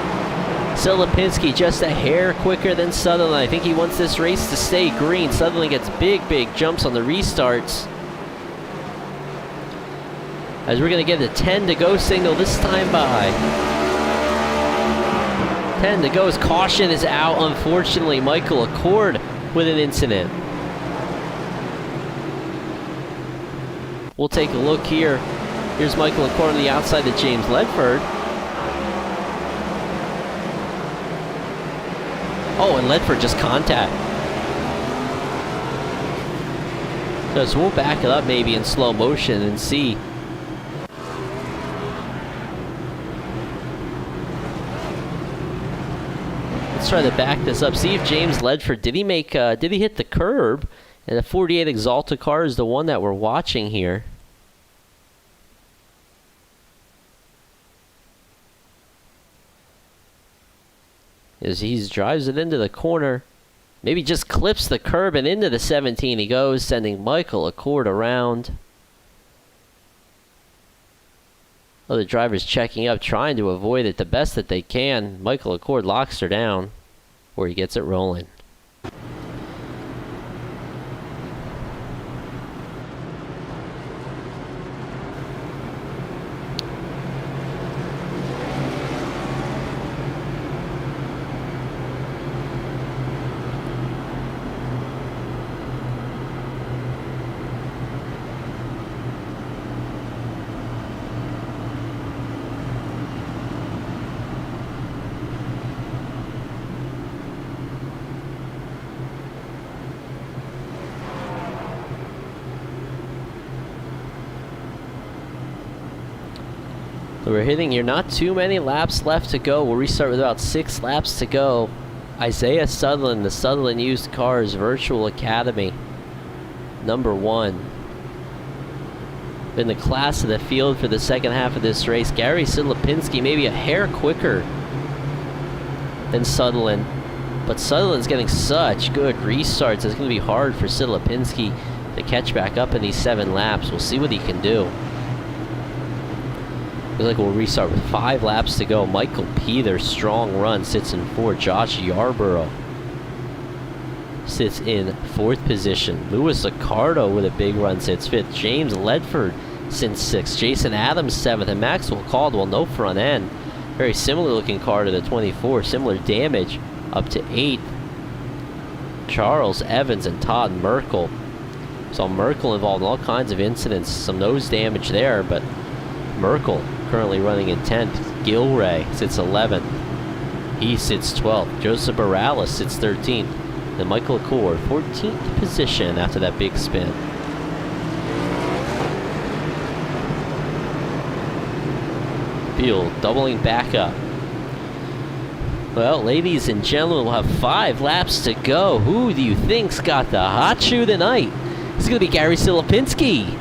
Silipinski just a hair quicker than Sutherland. I think he wants this race to stay green. Sutherland gets big jumps on the restarts. As we're going to get a 10 to go signal this time by. 10 to go as caution is out, unfortunately. Michael Accord with an incident. We'll take a look here. Here's Michael Accord on the outside of James Ledford. Oh, and Ledford just contact. So we'll back it up maybe in slow motion and see. Let's try to back this up. See if James Ledford, did he hit the curb? And the 48 Exalta car is the one that we're watching here. as he drives it into the corner. Maybe just clips the curb and into the 17 he goes, sending Michael Accord around. Other drivers checking up, trying to avoid it the best that they can. Michael Accord locks her down, where he gets it rolling. We're hitting here, not too many laps left to go. We'll restart with about 6 laps to go. Isaiah Sutherland, the Sutherland Used Cars Virtual Academy, number 1. In the class of the field for the second half of this race. Gary Silipinski maybe a hair quicker than Sutherland, but Sutherland's getting such good restarts. It's going to be hard for Silipinski to catch back up in these 7 laps. We'll see what he can do. Looks like we'll restart with 5 laps to go. Michael Peter, strong run, sits in 4th. Josh Yarborough sits in 4th position. Louis Accardo with a big run sits 5th. James Ledford sits 6th. Jason Adams 7th. And Maxwell Caldwell, no front end. Very similar looking car to the 24. Similar damage up to 8th. Charles Evans and Todd Merkel. So Merkel involved in all kinds of incidents. Some nose damage there, but Merkel currently running in 10th. Gilray sits 11th. He sits 12th. Joseph Morales sits 13th. Then Michael Accord, 14th position after that big spin. Field doubling back up. Well, ladies and gentlemen, we'll have 5 laps to go. Who do you think's got the hot shoe tonight? It's going to be Gary Silipinski.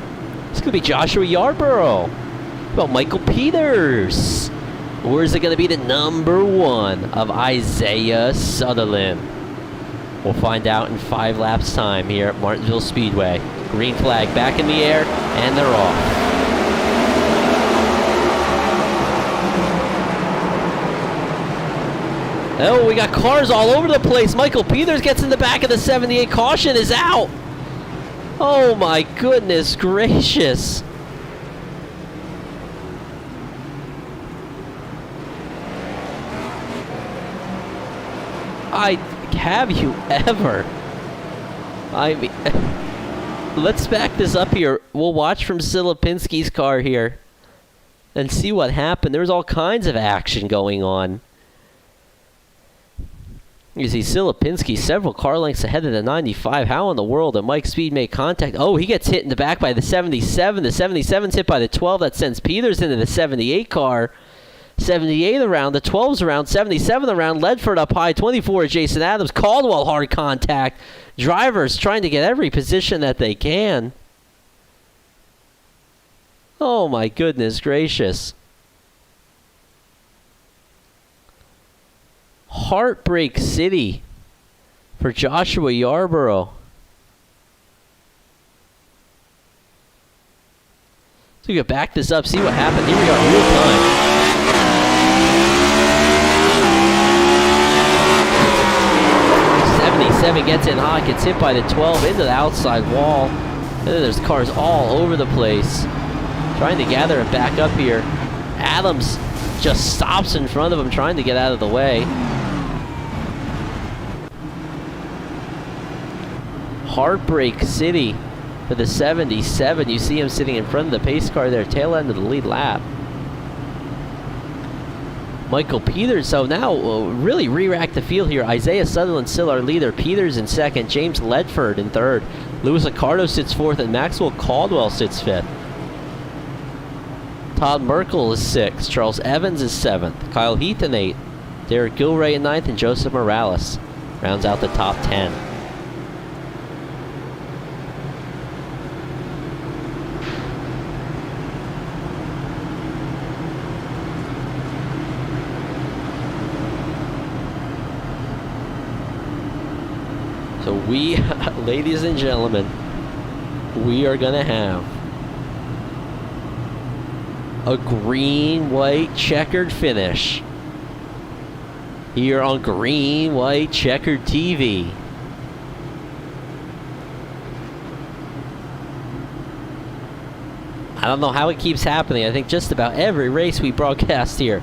It's going to be Joshua Yarborough. About Michael Peters, or is it going to be the number 1 of Isaiah Sutherland? We'll find out in 5 laps time here at Martinsville Speedway. Green flag back in the air, and they're off. Oh, we got cars all over the place. Michael Peters gets in the back of the 78. Caution is out. Oh my goodness gracious. Have you ever? I mean, let's back this up here. We'll watch from Silipinski's car here and see what happened. There's all kinds of action going on. You see Silipinski several car lengths ahead of the 95. How in the world did Mike Speed make contact? Oh, he gets hit in the back by the 77. The 77's hit by the 12. That sends Peters into the 78 car. 78 around, the 12's around, 77 around, Ledford up high, 24 Jason Adams, Caldwell hard contact. Drivers trying to get every position that they can. Oh my goodness gracious. Heartbreak City for Joshua Yarborough. So we can back this up, see what happened. Here we are, real time. Seven gets in hot, gets hit by the 12 into the outside wall. And then there's cars all over the place. Trying to gather it back up here. Adams just stops in front of him, trying to get out of the way. Heartbreak City for the 77. You see him sitting in front of the pace car there, tail end of the lead lap. Michael Peters, so now really re-rack the field here. Isaiah Sutherland still our leader. Peters in 2nd. James Ledford in 3rd. Louis Accardo sits 4th, and Maxwell Caldwell sits 5th. Todd Merkel is 6th. Charles Evans is 7th. Kyle Heath in 8th. Derek Gilray in 9th, and Joseph Morales rounds out the top 10. So we, ladies and gentlemen, we are gonna have a green, white, checkered finish here on Green, White, Checkered TV. I don't know how it keeps happening. I think just about every race we broadcast here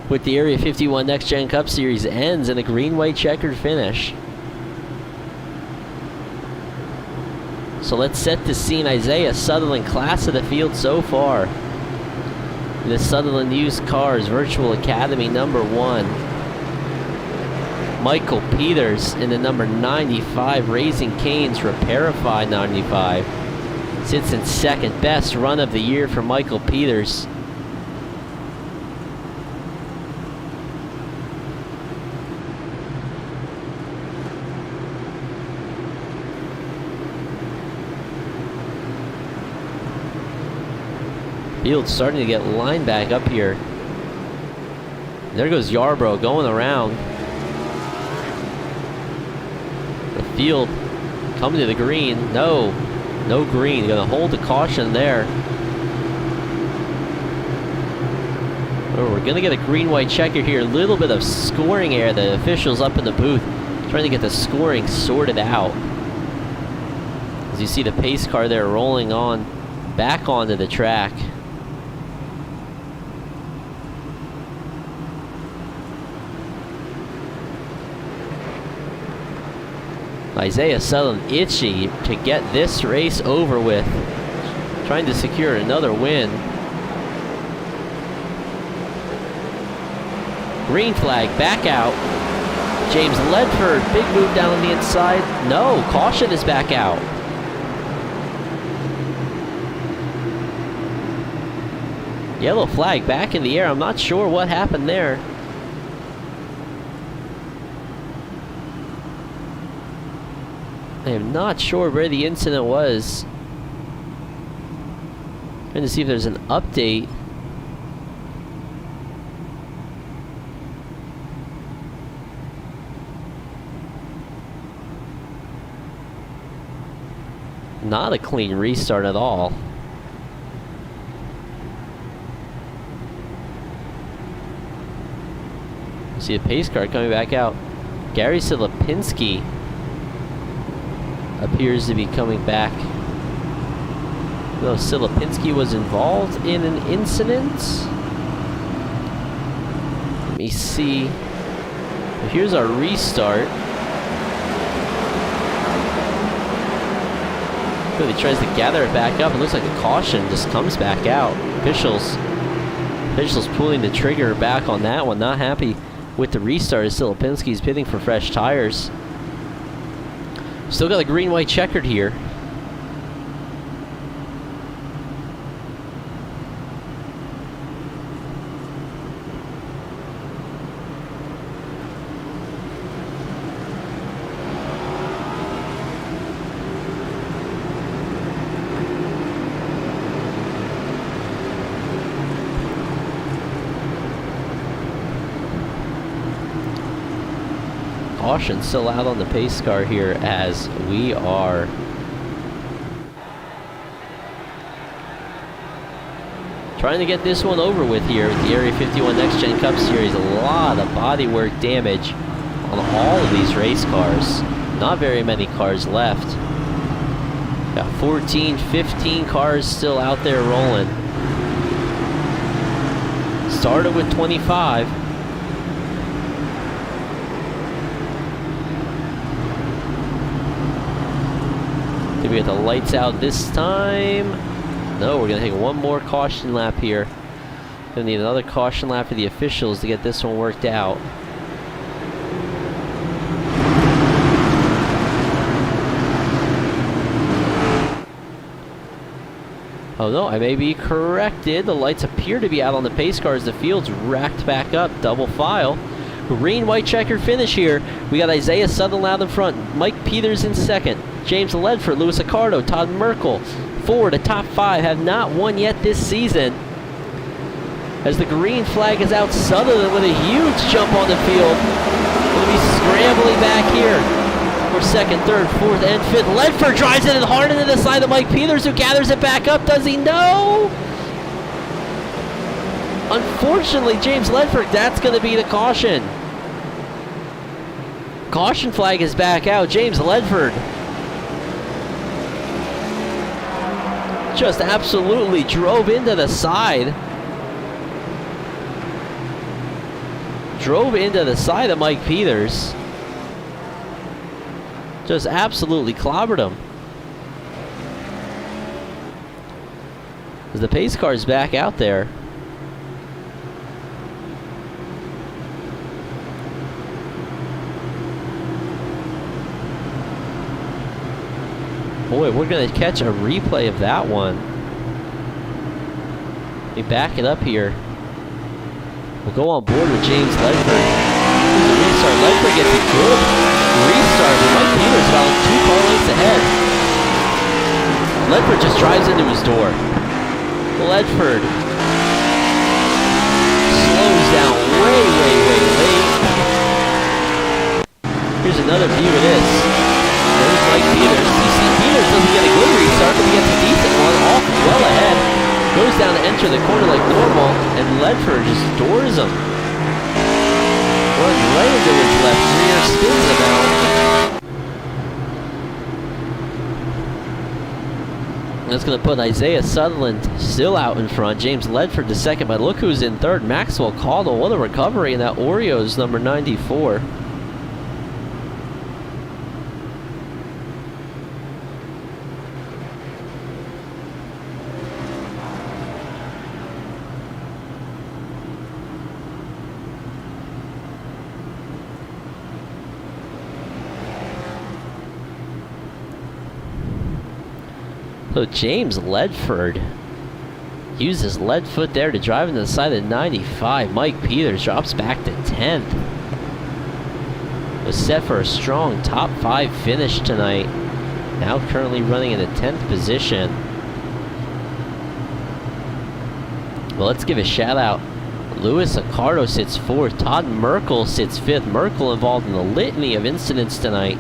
with the Area 51 Next Gen Cup Series ends in a green, white, checkered finish. So let's set the scene. Isaiah Sutherland, class of the field so far. The Sutherland Used Cars Virtual Academy #1. Michael Peters in the number 95 Raising Cane's Repairify 95. Sits in second. Best run of the year for Michael Peters. Field's starting to get lined back up here. There goes Yarbrough going around. The field coming to the green. No green. Gonna hold the caution there. Oh, we're gonna get a green, white checker here. A little bit of scoring error. The officials up in the booth trying to get the scoring sorted out. As you see the pace car there rolling on back onto the track. Isaiah Sutherland itchy to get this race over with, trying to secure another win. Green flag, back out. James Ledford, big move down on the inside. No, caution is back out. Yellow flag back in the air. I'm not sure what happened there. I am not sure where the incident was. Trying to see if there's an update. Not a clean restart at all. See the pace car coming back out. Gary Silipinski appears to be coming back. No, Silipinski was involved in an incident. Let me see. Here's our restart. Really tries to gather it back up. It looks like the caution just comes back out. Officials pulling the trigger back on that one. Not happy with the restart as Silipinski's pitting for fresh tires. Still got a green, white checkered here. Caution still out on the pace car here as we are trying to get this one over with here with the Area 51 Next Gen Cup Series. A lot of bodywork damage on all of these race cars. Not very many cars left. Got 14, 15 cars still out there rolling. Started with 25. Did we get the lights out this time? No, we're going to take one more caution lap here. Going to need another caution lap for the officials to get this one worked out. Oh no, I may be corrected. The lights appear to be out on the pace cars. The field's racked back up, double file. Green, white checker finish here. We got Isaiah Sutherland out in front. Mike Peters in second. James Ledford, Louis Accardo, Todd Merkel. Forward, the top five have not won yet this season. As the green flag is out, Sutherland with a huge jump on the field. Going to be scrambling back here. for second, third, fourth, and fifth. Ledford drives it hard into the side of Mike Peters, who gathers it back up. Does he? No! Unfortunately, James Ledford, that's going to be the caution. Caution flag is back out. James Ledford just absolutely drove into the side. Drove into the side of Mike Peters. Just absolutely clobbered him. As the pace car's back out there. Boy, we're going to catch a replay of that one. Let me back it up here. We'll go on board with James Ledford. Here's a restart. Ledford gets a good restart, but Mike Peters about 2 car lengths ahead. Ledford just drives into his door. Ledford slows down way late. Here's another view of this. There's Mike Peters. You see Peters doesn't get a good restart, but he gets a decent one off well ahead. Goes down to enter the corner like normal, and Ledford just doors him. Runs right into his left rear, spins him out. That's going to put Isaiah Sutherland still out in front. James Ledford to second, but look who's in third. Maxwell Caldwell. What a recovery in that Oreos number 94. So James Ledford uses lead foot there to drive into the side of 95. Mike Peters drops back to 10th. Was set for a strong top 5 finish tonight. Now currently running in the 10th position. Well, let's give a shout out. Luis Accardo sits 4th. Todd Merkel sits 5th. Merkel involved in a litany of incidents tonight.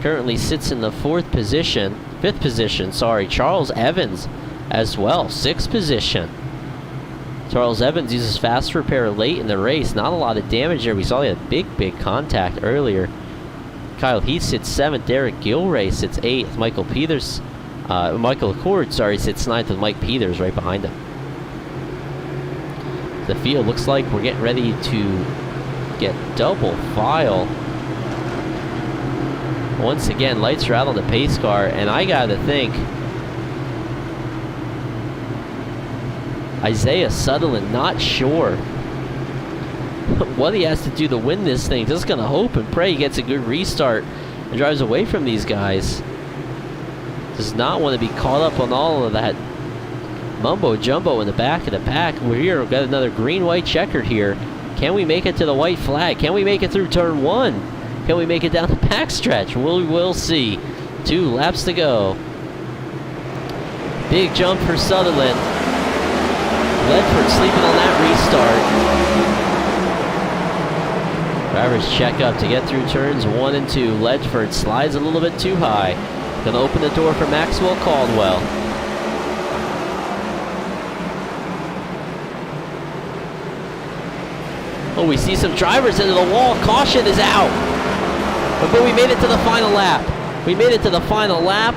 Currently sits in the 5th position. Charles Evans as well, 6th position. Charles Evans uses fast repair late in the race. Not a lot of damage there. We saw he had big contact earlier. Kyle Heath sits 7th. Derek Gilray sits 8th. Michael Accord, sits 9th with Mike Peters right behind him. The field looks like we're getting ready to get double file. Once again, lights are out on the pace car, and I gotta think Isaiah Sutherland not sure what he has to do to win this thing. Just gonna hope and pray he gets a good restart and drives away from these guys. Does not want to be caught up on all of that mumbo jumbo in the back of the pack. We're here, we've got another green-white checkered here. Can we make it to the white flag? Can we make it through turn 1? Can we make it down the backstretch? We'll see. 2 laps to go. Big jump for Sutherland. Ledford sleeping on that restart. Drivers check up to get through turns 1 and 2. Ledford slides a little bit too high. Gonna open the door for Maxwell Caldwell. Oh, we see some drivers into the wall. Caution is out. But we made it to the final lap.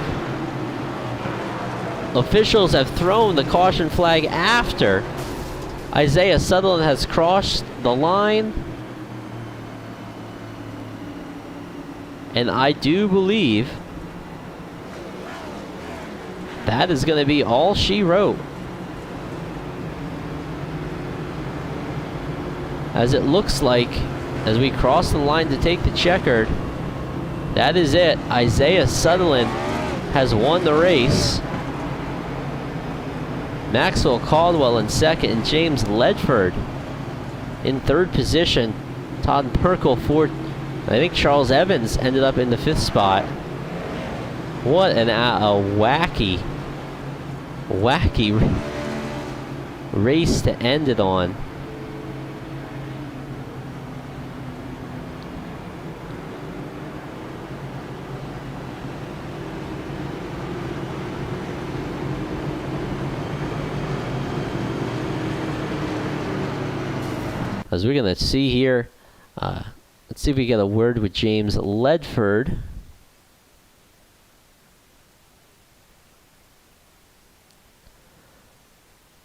Officials have thrown the caution flag after Isaiah Sutherland has crossed the line. And I do believe that is going to be all she wrote. As it looks like, as we cross the line to take the checkered, that is it. Isaiah Sutherland has won the race. Maxwell Caldwell in second, and James Ledford in third position. Todd Merkel fourth. I think Charles Evans ended up in the 5th spot. What a wacky race to end it on. As we're going to see here, let's see if we get a word with James Ledford.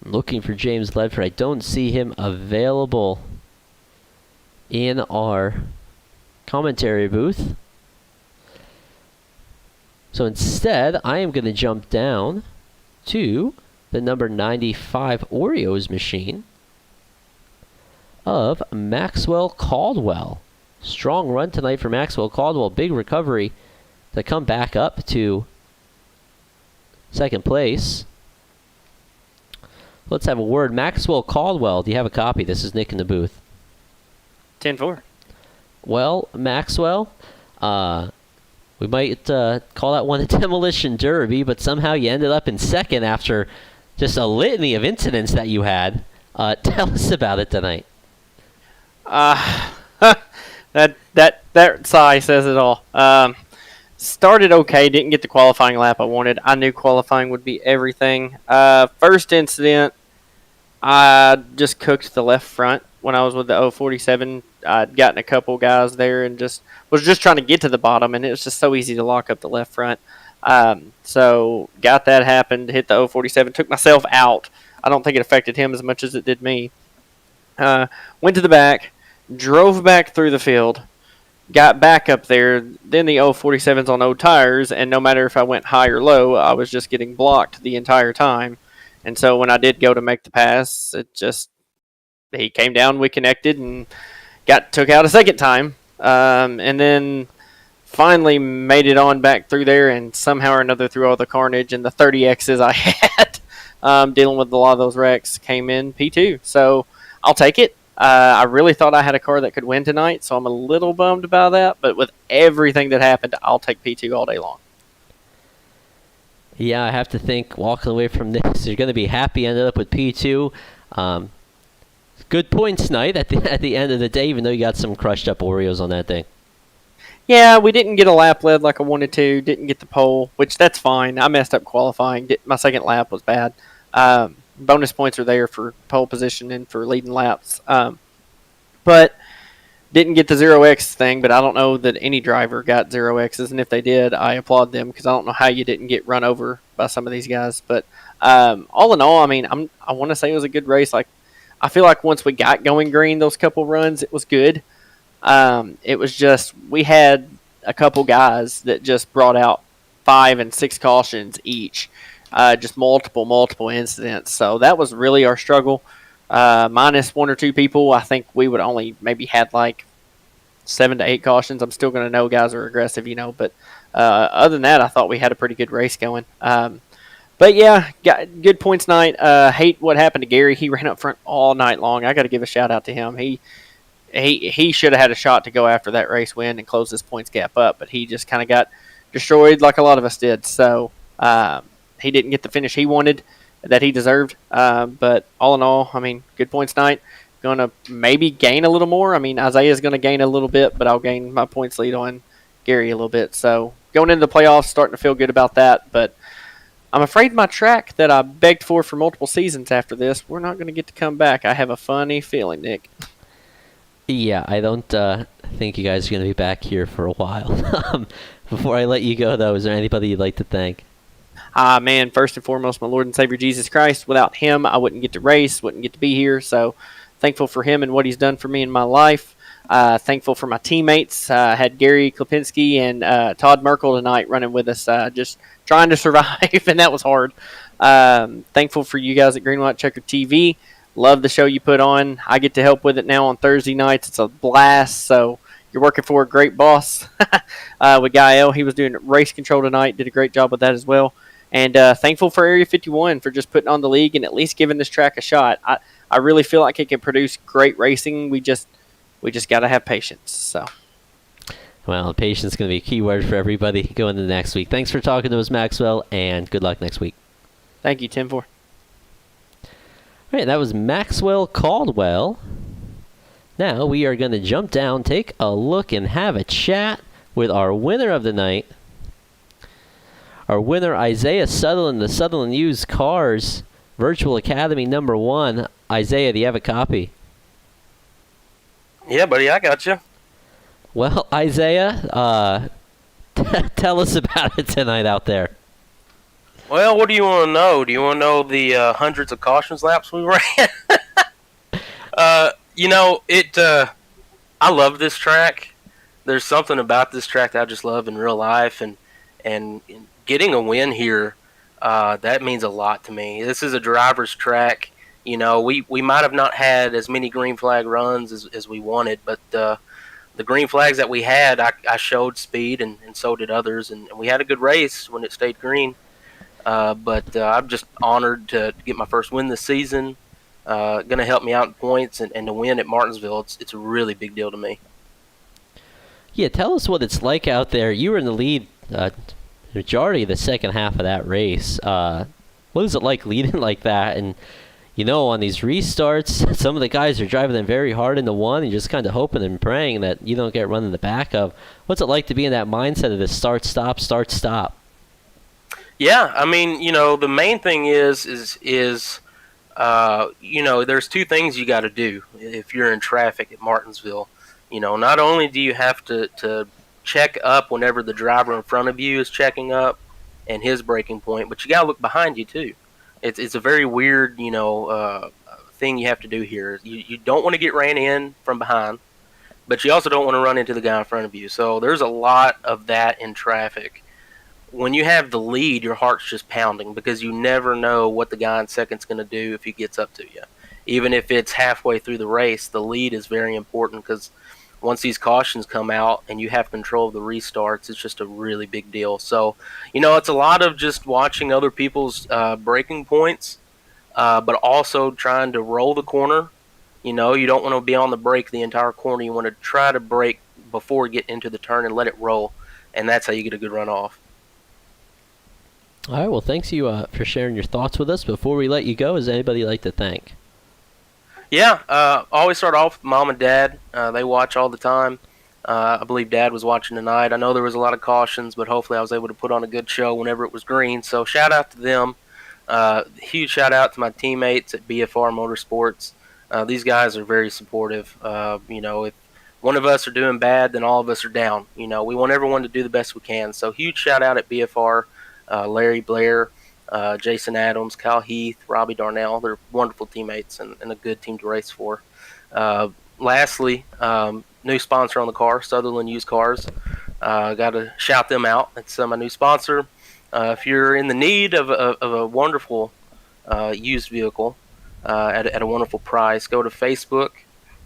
Looking for James Ledford. I don't see him available in our commentary booth. So instead, I am going to jump down to the number 95 Oreos machine of Maxwell Caldwell. Strong run tonight for Maxwell Caldwell. Big recovery to come back up to second place. Let's have a word. Maxwell Caldwell, do you have a copy? This is Nick in the booth. 10-4. Well, Maxwell, we might call that one a demolition derby, but somehow you ended up in second after just a litany of incidents that you had. Tell us about it tonight. That sigh says it all. Started okay, didn't get the qualifying lap I wanted. I knew qualifying would be everything. First incident, I just cooked the left front when I was with the 047. I'd gotten a couple guys there and was just trying to get to the bottom, and it was just so easy to lock up the left front. So got that happened, hit the 047, took myself out. I don't think it affected him as much as it did me. Went to the back, drove back through the field, got back up there. Then the 047's on old tires, and no matter if I went high or low, I was just getting blocked the entire time. And so when I did go to make the pass, he came down, we connected, and took out a second time. And then finally made it on back through there, and somehow or another through all the carnage and the 30Xs I had, dealing with a lot of those wrecks, came in P2. So I'll take it. I really thought I had a car that could win tonight, so I'm a little bummed about that. But with everything that happened, I'll take P2 all day long. Yeah, I have to think walking away from this, you're going to be happy ended up with P2. Good points night at the end of the day, even though you got some crushed up Oreos on that thing. Yeah, we didn't get a lap led like I wanted to. Didn't get the pole, which that's fine. I messed up qualifying. My second lap was bad. Bonus points are there for pole position and for leading laps. But didn't get the 0X thing, but I don't know that any driver got 0Xs, and if they did, I applaud them because I don't know how you didn't get run over by some of these guys. But all in all, I mean, I want to say it was a good race. Like, I feel like once we got going green, those couple runs, it was good. It was just we had a couple guys that just brought out 5 and 6 cautions each. Just multiple incidents. So that was really our struggle. Minus 1 or 2 people, I think we would only maybe had like 7 to 8 cautions. I'm still going to know guys are aggressive, but other than that, I thought we had a pretty good race going. But yeah, got good points night. Hate what happened to Gary. He ran up front all night long. I got to give a shout out to him. He should have had a shot to go after that race win and close this points gap up, but he just kind of got destroyed like a lot of us did. So he didn't get the finish he wanted that he deserved. But all in all, I mean, good points night. Going to maybe gain a little more. I mean, Isaiah's going to gain a little bit, but I'll gain my points lead on Gary a little bit. So going into the playoffs, starting to feel good about that. But I'm afraid my track that I begged for multiple seasons after this, we're not going to get to come back. I have a funny feeling, Nick. Yeah, I don't think you guys are going to be back here for a while. Before I let you go, though, is there anybody you'd like to thank? Man, first and foremost, my Lord and Savior Jesus Christ. Without him, I wouldn't get to race, wouldn't get to be here. So thankful for him and what he's done for me in my life. Thankful for my teammates. Had Gary Klipinski and Todd Merkel tonight running with us, just trying to survive, and that was hard. Thankful for you guys at Green White Checker TV. Love the show you put on. I get to help with it now on Thursday nights. It's a blast. So you're working for a great boss with Guy L. He was doing race control tonight. Did a great job with that as well. And thankful for Area 51 for just putting on the league and at least giving this track a shot. I really feel like it can produce great racing. We just got to have patience. So. Well, patience is going to be a key word for everybody going into next week. Thanks for talking to us, Maxwell, and good luck next week. Thank you, 10-4. All right, that was Maxwell Caldwell. Now we are going to jump down, take a look, and have a chat with our winner of the night. Our winner, Isaiah Sutherland, the Sutherland Used Cars Virtual Academy #1. Isaiah, do you have a copy? Yeah, buddy, I got you. Well, Isaiah, tell us about it tonight out there. Well, what do you want to know? Do you want to know the hundreds of cautions laps we ran? I love this track. There's something about this track that I just love in real life, and getting a win here, that means a lot to me. This is a driver's track. We might have not had as many green flag runs as we wanted, but the green flags that we had, I showed speed, and so did others, and we had a good race when it stayed green. But I'm just honored to get my first win this season. Going to help me out in points, and to win at Martinsville, it's a really big deal to me. Yeah, tell us what it's like out there. You were in the lead majority of the second half of that race. What is it like leading like that? And, on these restarts, some of the guys are driving them very hard into one and just kind of hoping and praying that you don't get run in the back of. What's it like to be in that mindset of the start, stop, start, stop? Yeah, I mean, the main thing is there's two things you got to do if you're in traffic at Martinsville. Not only do you have to check up whenever the driver in front of you is checking up and his braking point, but you got to look behind you too. It's a very weird, thing you have to do here. You don't want to get ran in from behind, but you also don't want to run into the guy in front of you. So there's a lot of that in traffic. When you have the lead, your heart's just pounding because you never know what the guy in second's going to do if he gets up to you. Even if it's halfway through the race, the lead is very important because once these cautions come out and you have control of the restarts, it's just a really big deal. So, it's a lot of just watching other people's braking points, but also trying to roll the corner. You don't want to be on the brake the entire corner. You want to try to brake before you get into the turn and let it roll, and that's how you get a good run off. All right, well, thanks you for sharing your thoughts with us. Before we let you go, is anybody you'd like to thank? Yeah, always start off with Mom and Dad. They watch all the time. I believe Dad was watching tonight. I know there was a lot of cautions, but hopefully I was able to put on a good show whenever it was green. So shout out to them. Huge shout out to my teammates at BFR Motorsports. These guys are very supportive. If one of us are doing bad, then all of us are down. We want everyone to do the best we can. So huge shout out at BFR, Larry Blair, Jason Adams, Kyle Heath, Robbie Darnell. They're wonderful teammates and a good team to race for. Lastly, new sponsor on the car, Sutherland Used Cars. Got to shout them out. It's my new sponsor. If you're in the need of a wonderful used vehicle at a wonderful price, go to Facebook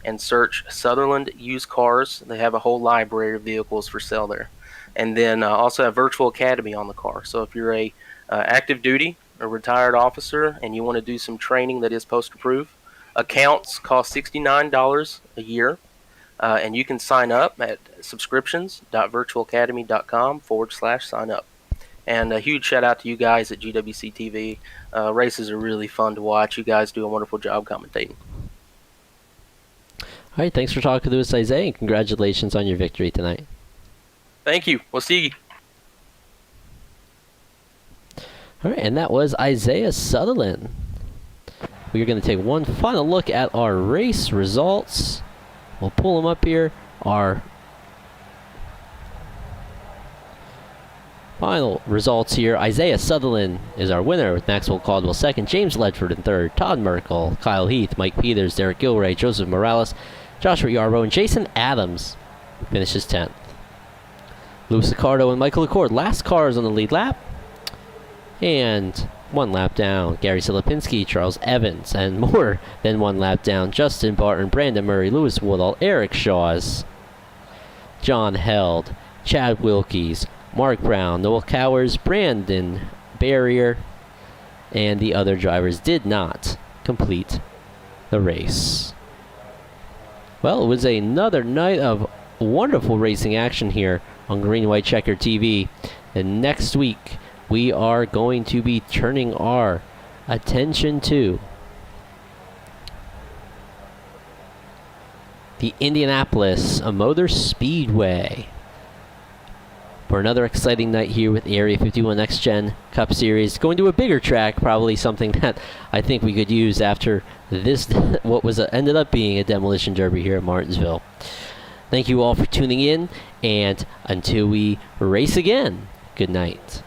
and search Sutherland Used Cars. They have a whole library of vehicles for sale there. And then also have Virtual Academy on the car. So if you're a active duty or retired officer and you want to do some training that is post-approved, accounts cost $69 a year. And you can sign up at subscriptions.virtualacademy.com/sign up. And a huge shout out to you guys at GWC TV. Races are really fun to watch. You guys do a wonderful job commentating. All right, thanks for talking to us, Isaiah, and congratulations on your victory tonight. Thank you. We'll see you. All right, and that was Isaiah Sutherland. We are going to take one final look at our race results. We'll pull them up here. Our final results here. Isaiah Sutherland is our winner with Maxwell Caldwell second, James Ledford in third, Todd Merkel, Kyle Heath, Mike Peters, Derek Gilray, Joseph Morales, Joshua Yarbo, and Jason Adams finishes 10th. Louis Accardo and Michael Accord, last cars on the lead lap. And one lap down, Gary Silipinski, Charles Evans, and more than one lap down, Justin Barton, Brandon Murray, Lewis Woodall, Eric Shaws, John Held, Chad Wilkies, Mark Brown, Noel Cowers, Brandon Barrier, and the other drivers did not complete the race. Well, it was another night of wonderful racing action here on Green White Checker TV, and next week we are going to be turning our attention to the Indianapolis Motor Speedway. for another exciting night here with the Area 51 Next Gen Cup Series. Going to a bigger track, probably something that I think we could use after this, what was ended up being a demolition derby here at Martinsville. Thank you all for tuning in, and until we race again, good night.